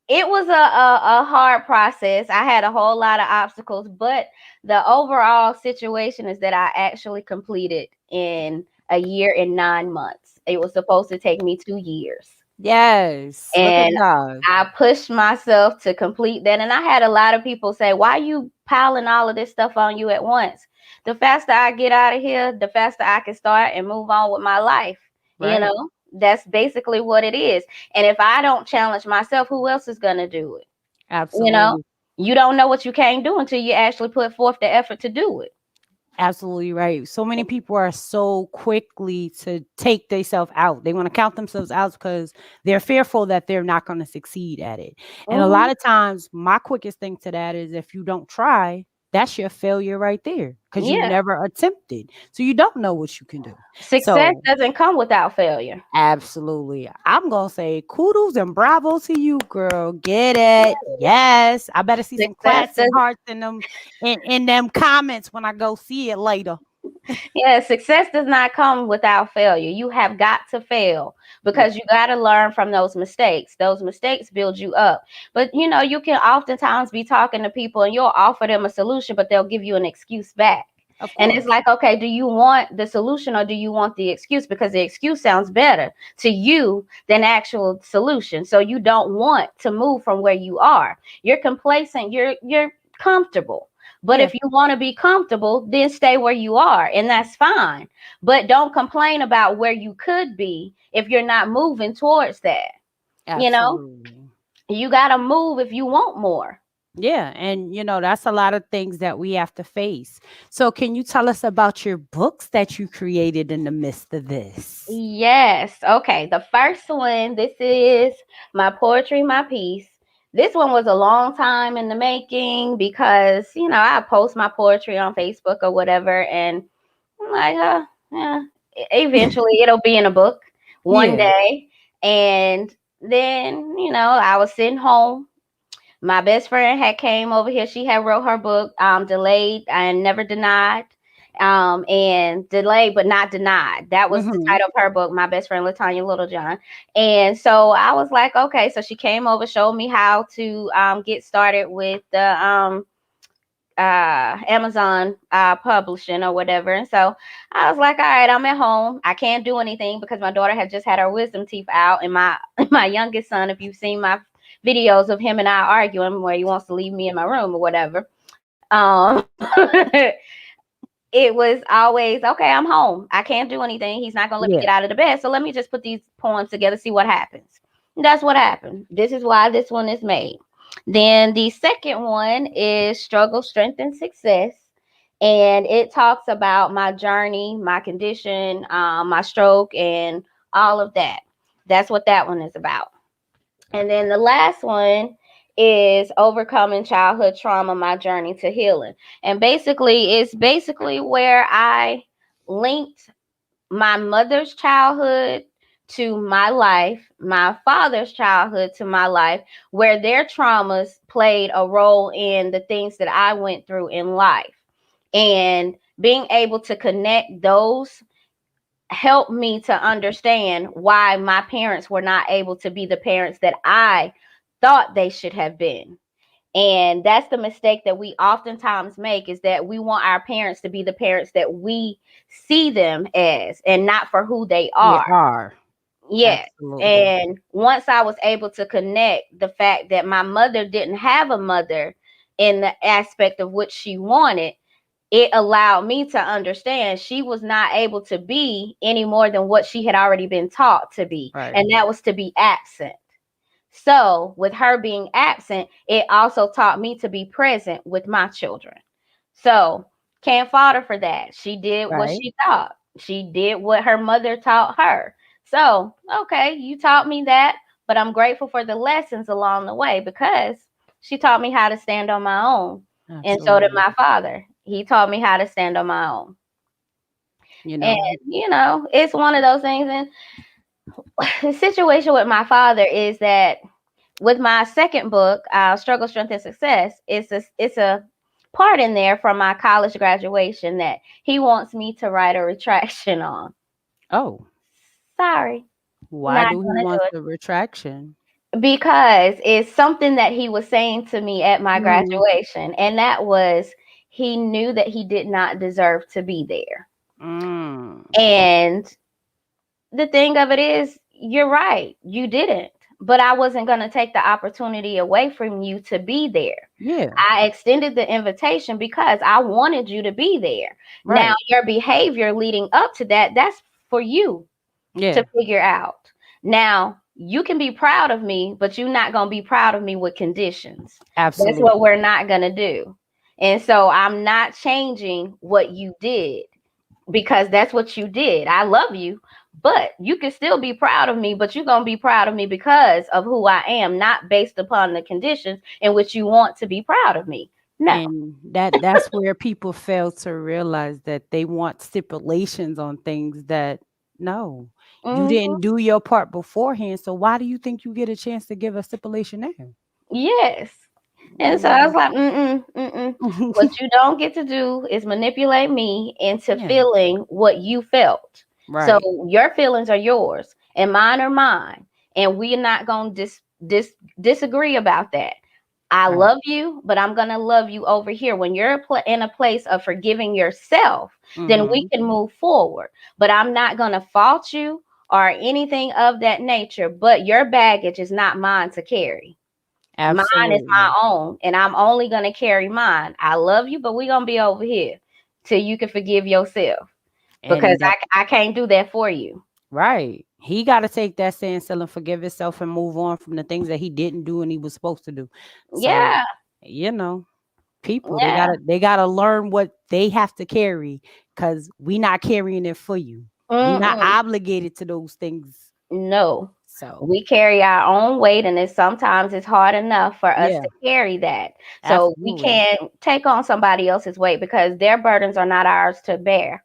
it was a hard process. I had a whole lot of obstacles, but the overall situation is that I actually completed in a year and 9 months. It was supposed to take me 2 years. Yes. Look at And God. I pushed myself to complete that. And I had a lot of people say, why are you piling all of this stuff on you at once? The faster I get out of here, the faster I can start and move on with my life. Right. That's basically what it is. And if I don't challenge myself, who else is going to do it? You know, Absolutely. you don't know what you can't do until you actually put forth the effort to do it. Absolutely right. So many people are so quickly to take themselves out. They want to count themselves out because they're fearful that they're not going to succeed at it. And a Mm-hmm. lot of times, my quickest thing to that is if you don't try, that's your failure right there because you Yeah. never attempted. So you don't know what you can do. Success So doesn't come without failure. absolutely. I'm going to say kudos and bravo to you, girl. Get it. Yes. I better see some Success claps and doesn't hearts in them comments when I go see it later. Yeah, success does not come without failure. You have got to fail Yeah, because you got to learn from those mistakes. Those mistakes build you up. But you can oftentimes be talking to people and you'll offer them a solution, but they'll give you an excuse back. of And it's course. like, okay, do you want the solution or do you want the excuse? Because the excuse sounds better to you than actual solution. So you don't want to move from where you are. You're complacent. You're comfortable. But Yeah, if you want to be comfortable, then stay where you are, and that's fine. But don't complain about where you could be if you're not moving towards that. You know, absolutely. you got to move if you want more. Yeah, and that's a lot of things that we have to face. So, can you tell us about your books that you created in the midst of this? Yes. Okay. The first one, this is my poetry, my piece. This one was a long time in the making because, I post my poetry on Facebook or whatever. And I'm like, yeah, eventually it'll be in a book one Yeah. day. And then, I was sitting home. My best friend had came over here. She had wrote her book, Delayed and Never Denied. And Delayed but Not Denied. That was the Hmm. title of her book, my best friend Latanya Littlejohn. And so I was like, okay. So she came over, showed me how to get started with the Amazon publishing or whatever. And so I was like, all right, I'm at home. I can't do anything because my daughter had just had her wisdom teeth out, and my my youngest son, if you've seen my videos of him and I arguing where he wants to leave me in my room or whatever, it was always, okay, I'm home. I can't do anything. He's not going to let me Yeah. get out of the bed. So let me just put these poems together, see what happens. And that's what happened. This is why this one is made. Then the second one is Struggle, Strength, and Success. And it talks about my journey, my condition, my stroke, and all of that. That's what that one is about. And then the last one is Overcoming Childhood Trauma, My Journey to Healing. And basically, it's basically where I linked my mother's childhood to my life, my father's childhood to my life, where their traumas played a role in the things that I went through in life. And being able to connect those helped me to understand why my parents were not able to be the parents that I thought they should have been. And that's the mistake that we oftentimes make, is that we want our parents to be the parents that we see them as and not for who they They are. are. Yes. Absolutely. And once I was able to connect the fact that my mother didn't have a mother in the aspect of what she wanted, it allowed me to understand she was not able to be any more than what she had already been taught to be. Right. And that was to be absent. So with her being absent, it also taught me to be present with my children. So can't fault her for that. She did what Right. she taught. She did what her mother taught her. So, okay, you taught me that, but I'm grateful for the lessons along the way, because she taught me how to stand on my own. And so did Absolutely. my father. He taught me how to stand on my own. You And, know. it's one of those things. And the situation with my father is that with my second book, Struggle, Strength, and Success, it's a part in there from my college graduation that he wants me to write a retraction on. Oh, Sorry, why not do he gonna want do the retraction? it because it's something that he was saying to me at my Mhm. graduation, and that was he knew that he did not deserve to be there. Mm. And the thing of it is, you're right, you didn't. But I wasn't going to take the opportunity away from you to be there. Yeah. I extended the invitation because I wanted you to be there. Now, Right. your behavior leading up to that, that's for you Yeah. to figure out. Now, you can be proud of me, but you're not going to be proud of me with conditions. That's Absolutely. what we're not going to do. And so I'm not changing what you did, because that's what you did. I love you, but you can still be proud of me, but you're going to be proud of me because of who I am, not based upon the conditions in which you want to be proud of me. No. And that's where people fail to realize that they want stipulations on things that no, you Hmm. didn't do your part beforehand. So why do you think you get a chance to give a stipulation now? Yes. And so I Mm. was like, what you don't get to do is manipulate me into Yeah. feeling what you felt. So Right. your feelings are yours and mine are mine. And we're not going to disagree about that. I Right. love you, but I'm going to love you over here. When you're in a place of forgiving yourself, then we Mm-hmm. can move forward. But I'm not going to fault you or anything of that nature. But your baggage is not mine to carry. Mine is my Absolutely. own, and I'm only going to carry mine. I love you, but we're going to be over here till you can forgive yourself, because And that I can't do that for you. right. He got to take that standstill and forgive himself and move on from the things that he didn't do and he was supposed to do. So, Yeah. you know, people Yeah. they gotta learn what they have to carry because we not carrying it for you. We not Mm-mm. obligated to those things. No. So We carry our own weight, and sometimes it's hard enough for us yeah, to carry that. So we absolutely. can't take on somebody else's weight, because their burdens are not ours to bear.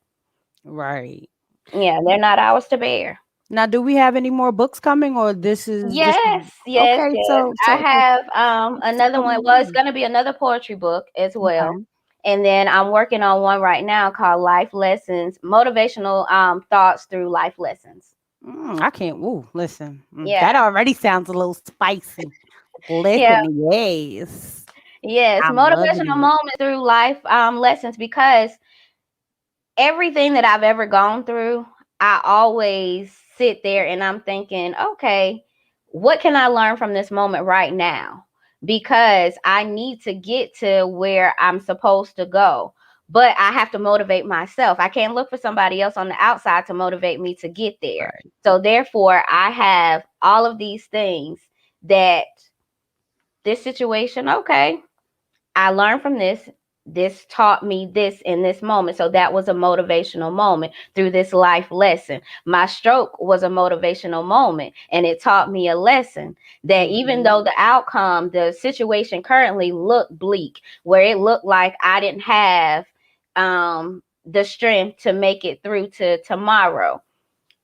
Right. Yeah, they're not ours to bear. Now, do we have any more books coming, or this is Yes, yes, okay? yes. I So have let's another come one. Well, it's on. going to be another poetry book as well. Okay. And then I'm working on one right now called Life Lessons, motivational thoughts through life lessons. I can't. Ooh, listen, Yeah. that already sounds a little spicy. Yeah. Listen, yes. Yes, I'm loving motivational it. moment through life lessons, because everything that I've ever gone through, I always sit there and I'm thinking, okay, what can I learn from this moment right now? Because I need to get to where I'm supposed to go. But I have to motivate myself. I can't look for somebody else on the outside to motivate me to get there. Right. So therefore, I have all of these things that this situation, okay, I learned from this. This taught me this in this moment. So that was a motivational moment through this life lesson. My stroke was a motivational moment, and it taught me a lesson that even though the outcome, the situation currently looked bleak, where it looked like I didn't have the strength to make it through to tomorrow.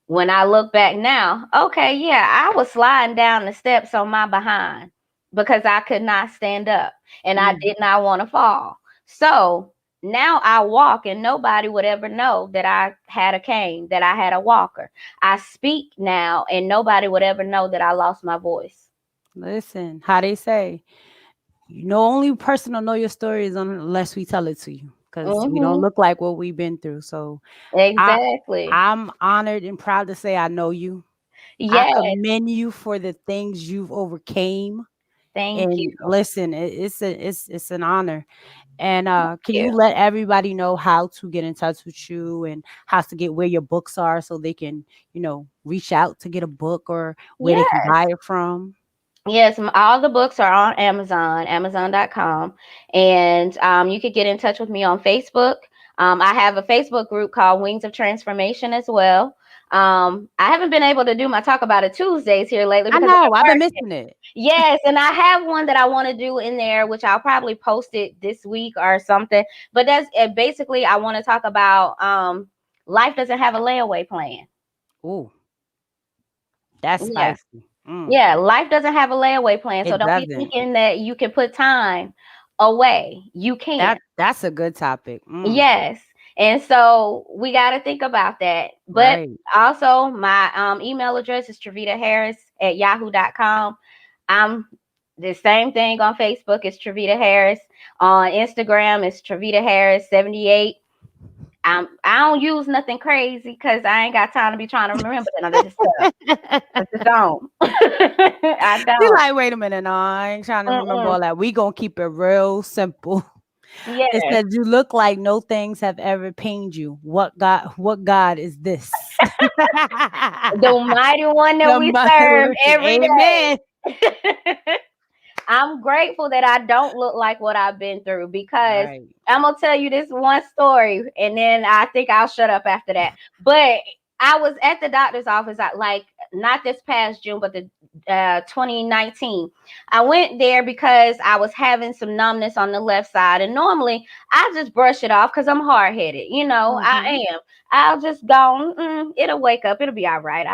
When I look back now, okay, yeah, I was sliding down the steps on my behind because I could not stand up and I did not want to fall. So now I walk and nobody would ever know that I had a cane, that I had a walker. I speak now and nobody would ever know that I lost my voice. Listen, how they say, no only person will know your story is unless we tell it to you, because we don't Mm-hmm. look like what we've been through. So I Exactly. I'm honored and proud to say I know you. I Yes. commend you for the things you've overcame. Thank you. And listen, it's an honor. And can Yeah. you let everybody know how to get in touch with you and how to get where your books are so they can, reach out to get a book or where they can buy Yes. it from? Yes, all the books are on Amazon, Amazon.com. And you could get in touch with me on Facebook. I have a Facebook group called Wings of Transformation as well. I haven't been able to do my Talk About It Tuesdays here lately I because know, I've I'm been working. missing it. Yes, and I have one that I want to do in there, which I'll probably post it this week or something. But that's basically, I want to talk about life doesn't have a layaway plan. Ooh, that's Yeah. spicy. Mm, Yeah, life doesn't have a layaway plan, so it don't be doesn't. thinking that you can put time away. You can't. That's a good topic. Mm, Yes. And so we got to think about that. But right. also, my email address is trevidaharris@yahoo.com. I'm the same thing on Facebook. It's Trevita Harris. On Instagram, it's Trevita Harris 78. I don't use nothing crazy because I ain't got time to be trying to remember none of this stuff. I just don't. I You're don't. like, wait a minute, no, I ain't trying to remember Mm-mm. all that. We gonna keep it real simple. It Yes. says you look like no things have ever pained you. What God is this? The mighty one that The we serve mother. every Amen. day. I'm grateful that I don't look like what I've been through, because Right. I'm gonna tell you this one story and then I think I'll shut up after that. But I was at the doctor's office at, like, not this past June, but the 2019. I went there because I was having some numbness on the left side, and normally I just brush it off because I'm hard headed. Mhm. I am. I'll just go. It'll wake up. It'll be all right.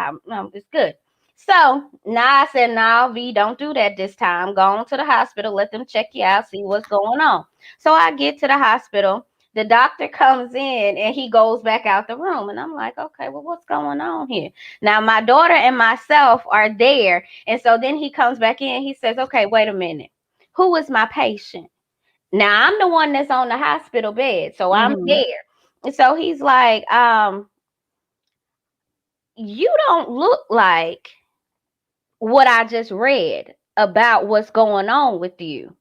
It's good. So now I said, "No, V, don't do that this time. Go on to the hospital, let them check you out, see what's going on." So I get to the hospital. The doctor comes in and he goes back out the room. And I'm like, okay, well, what's going on here? Now, my daughter and myself are there. And so then he comes back in. He says, okay, wait a minute. Who is my patient? Now, I'm the one that's on the hospital bed. So I'm Mhm. there. And so he's like, you don't look like what I just read about what's going on with you.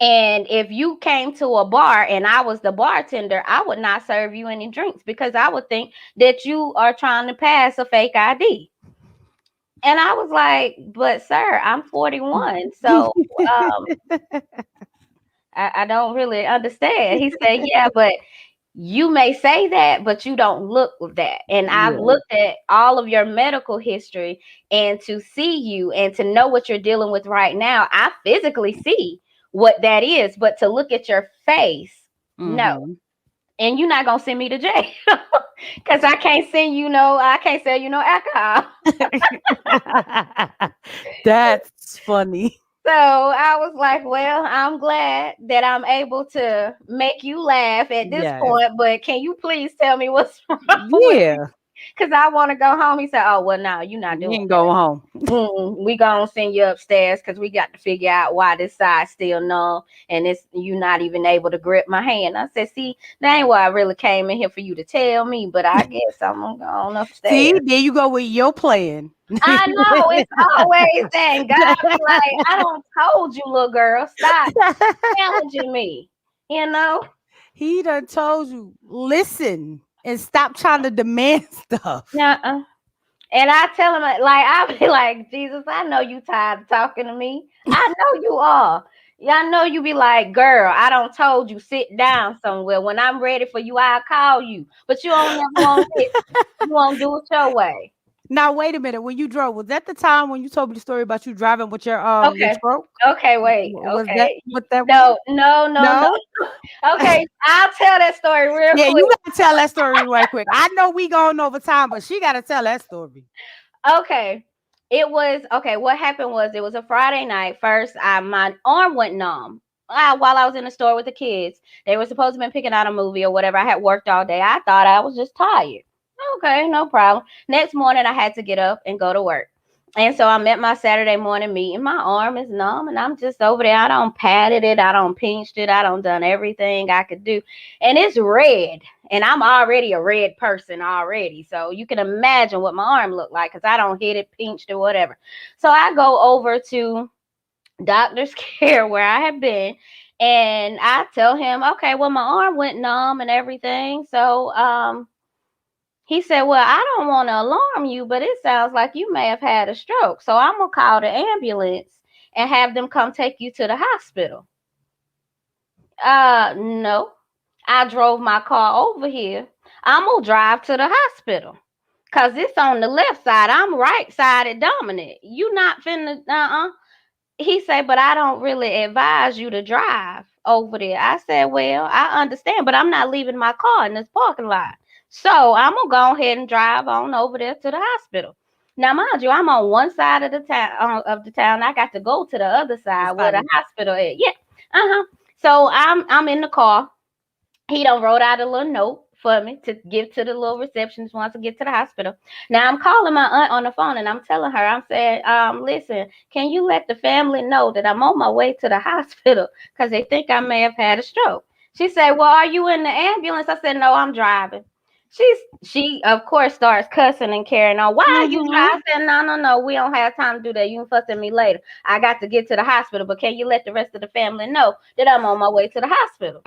And if you came to a bar and I was the bartender, I would not serve you any drinks because I would think that you are trying to pass a fake ID. And I was like, but sir, I'm 41. So I don't really understand. He said, yeah, but you may say that, but you don't look that. And I've Yeah. looked at all of your medical history, and to see you and to know what you're dealing with right now, I physically see what that is. But to look at your face, no. Mhm. And you're not gonna send me to jail because I can't sell you no alcohol. That's funny. So I was like, well, I'm glad that I'm able to make you laugh at this Yes. point, but can you please tell me what's wrong with Yeah. you? Because I want to go home. He said, oh, well, no, you're not You doing ain't that. go home. We gonna send you upstairs because we got to figure out why this side's still numb and it's you not even able to grip my hand. I said, see, that ain't why I really came in here for you to tell me, but I guess I'm gonna go on See, upstairs. there you go with your plan. I know it's always that. And God be like, I don't told you, little girl, stop challenging me. You know? He done told you, listen and stop trying to demand stuff. Uh-uh. And I tell him, like, I be like, Jesus, I know you tired of talking to me. I know you are. Yeah, I know you be like, girl, I don't told you sit down somewhere. When I'm ready for you, I'll call you. But you don't never want to listen. You won't do it your way. Now wait a minute. When you drove, was that the time when you told me the story about you driving with your Okay. stroke? Okay, wait. Was that Okay. what that was? No, no, no, no. No. Okay, I'll tell that story real Yeah, quick. you gotta tell that story right quick. I know we going over time, but she gotta tell that story. Okay. It was okay. What happened was it was a Friday night. First, my arm went numb. While I was in the store with the kids, they were supposed to be picking out a movie or whatever. I had worked all day. I thought I was just tired. Okay, no problem. Next morning, I had to get up and go to work. And so I'm at my Saturday morning meeting. My arm is numb, and I'm just over there. I don't patted it. I don't pinched it. I don't done everything I could do, and it's red. And I'm already a red person already, so you can imagine what my arm looked like because I don't hit it, pinched or whatever. So I go over to doctor's care where I have been, and I tell him, okay, well my arm went numb and everything, so he said, well, I don't want to alarm you, but it sounds like you may have had a stroke. So I'm going to call the ambulance and have them come take you to the hospital. No. I drove my car over here. I'm going to drive to the hospital. Because it's on the left side. I'm right sided dominant. You not finna, He said, but I don't really advise you to drive over there. I said, well, I understand, but I'm not leaving my car in this parking lot. So I'm gonna go ahead and drive on over there to the hospital. Now, mind you, I'm on one side of the town. I got to go to the other side where the hospital is. Yeah, So I'm in the car. He done wrote out a little note for me to give to the little receptionist once I get to the hospital. Now I'm calling my aunt on the phone and I'm telling her, I'm saying, listen, can you let the family know that I'm on my way to the hospital because they think I may have had a stroke? She said, well, are you in the ambulance? I said, no, I'm driving. She of course starts cussing and carrying on. Why are you driving? I said, no, we don't have time to do that. You can fuss at me later. I got to get to the hospital, but can you let the rest of the family know that I'm on my way to the hospital?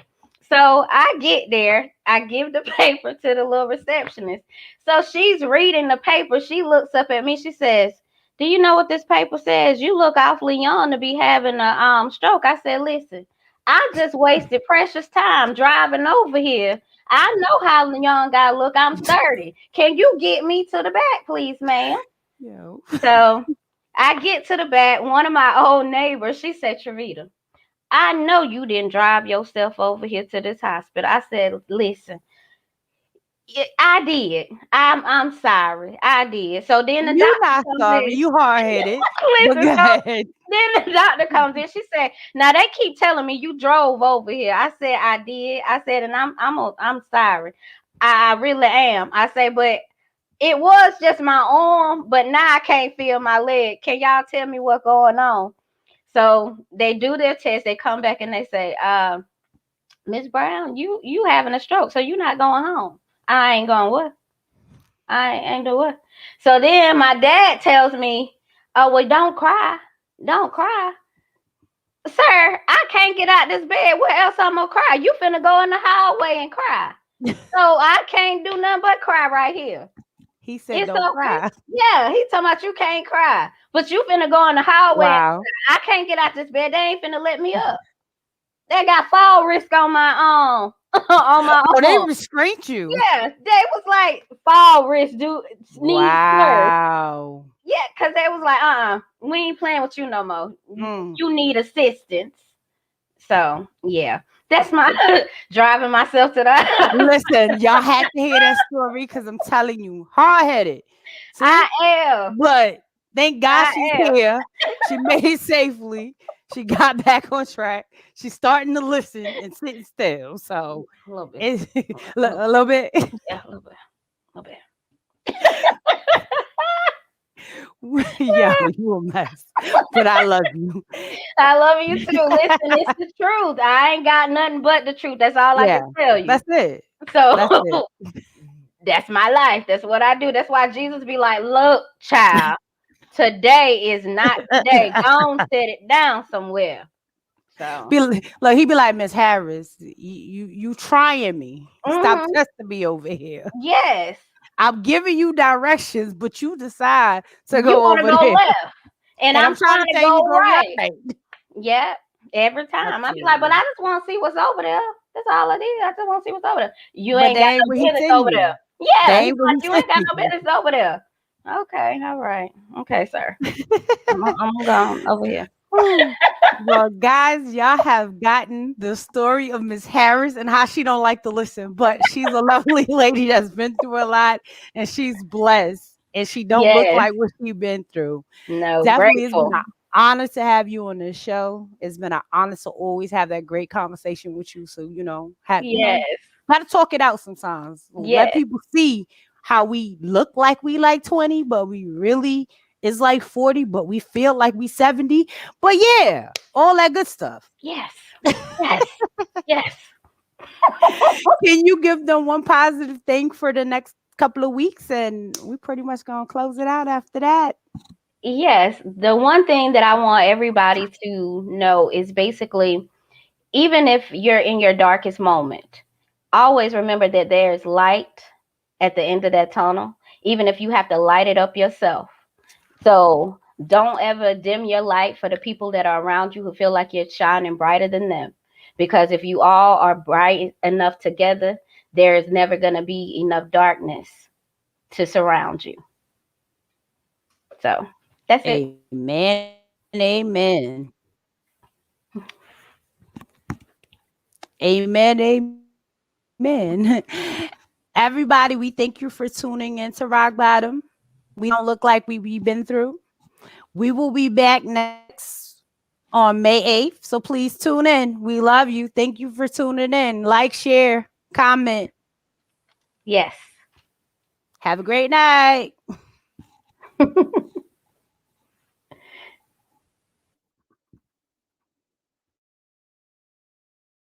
So I get there, I give the paper to the little receptionist. So she's reading the paper. She looks up at me. She says, do you know what this paper says? You look awfully young to be having a stroke. I said, listen, I just wasted precious time driving over here. I know how young I look. I'm 30. Can you get me to the back, please, ma'am? Yo. So I get to the back. One of my old neighbors, she said, Triveda, I know you didn't drive yourself over here to this hospital. I said, listen, I did. I'm sorry. I did. So then the You doctor not comes sorry. in. You hard headed. But Listen, go so ahead. then the doctor comes in. She said, now they keep telling me you drove over here. I said, I did. I said, and I'm sorry. I really am. I say, but it was just my arm, but now I can't feel my leg. Can y'all tell me what's going on? So they do their test. They come back and they say, Miss Brown, you having a stroke, so you're not going home. I ain't going what? I ain't doing what? So then my dad tells me, oh, well, don't cry. Don't cry. Sir, I can't get out this bed. Where else I'm going to cry? You finna go in the hallway and cry. So I can't do nothing but cry right here. He said, It's don't okay. cry. Yeah, he talking about you can't cry. But you finna go in the hallway. Wow. I can't get out this bed. They ain't finna let me up. They got fall risk on my on my Oh, they arm. restrained you. Yeah, they was like fall risk, dude. Wow. Yeah, because they was like, we ain't playing with you no more. You need assistance. So yeah, that's my driving myself to the. Listen, y'all had to hear that story because I'm telling you, hard headed. I am. But thank God I she's am. here. She made it safely. She got back on track. She's starting to listen and sitting still. So A little bit. it's a little bit. Yeah, a little bit. A little bit. Yo, you a mess. But I love you. I love you too. Listen, it's the truth. I ain't got nothing but the truth. That's all I Yeah, can tell you. that's it. That's So it. that's my life. That's what I do. That's why Jesus be like, look, child, today is not today. Go on, set it down somewhere. So Look, he be like, Miss Harris, you trying me. Stop mhm. testing me over here. Yes. I'm giving you directions, but you decide to You go want to over go there. left. And And I'm I'm trying to trying to tell you to go go right. right. Yeah. Every I time. I be tell like, but I you. just want to see what's over there. That's all it is. I just want to see what's over there. You But ain't got they ain't no where he business send over there. you. Yeah. They He's ain't where like, he you send ain't got no you. business over there. Okay. All right. Okay, sir. I'm going over here. Well, guys, y'all have gotten the story of Miss Harris and how she don't like to listen, but she's a lovely lady that's been through a lot, and she's blessed, and she don't look Yes. like what she's been through. No, Definitely, it's been grateful. an honor to have you on the show. It's been an honor to always have that great conversation with you. So Yes. gotta talk it out sometimes. Let Yes. people see how we look like we like 20, but we really is like 40, but we feel like we 70. But yeah, all that good stuff. Yes. Yes. Yes. Can you give them one positive thing for the next couple of weeks? And we pretty much gonna close it out after that. Yes. The one thing that I want everybody to know is basically, even if you're in your darkest moment, always remember that there's light at the end of that tunnel, even if you have to light it up yourself. So don't ever dim your light for the people that are around you who feel like you're shining brighter than them. Because if you all are bright enough together, there is never going to be enough darkness to surround you. So that's it. Amen. Amen. Amen. Amen. Everybody, we thank you for tuning in to Rock Bottom. We don't look like we've been through. We will be back next on May 8th. So please tune in. We love you. Thank you for tuning in. Like, share, comment. Yes. Have a great night.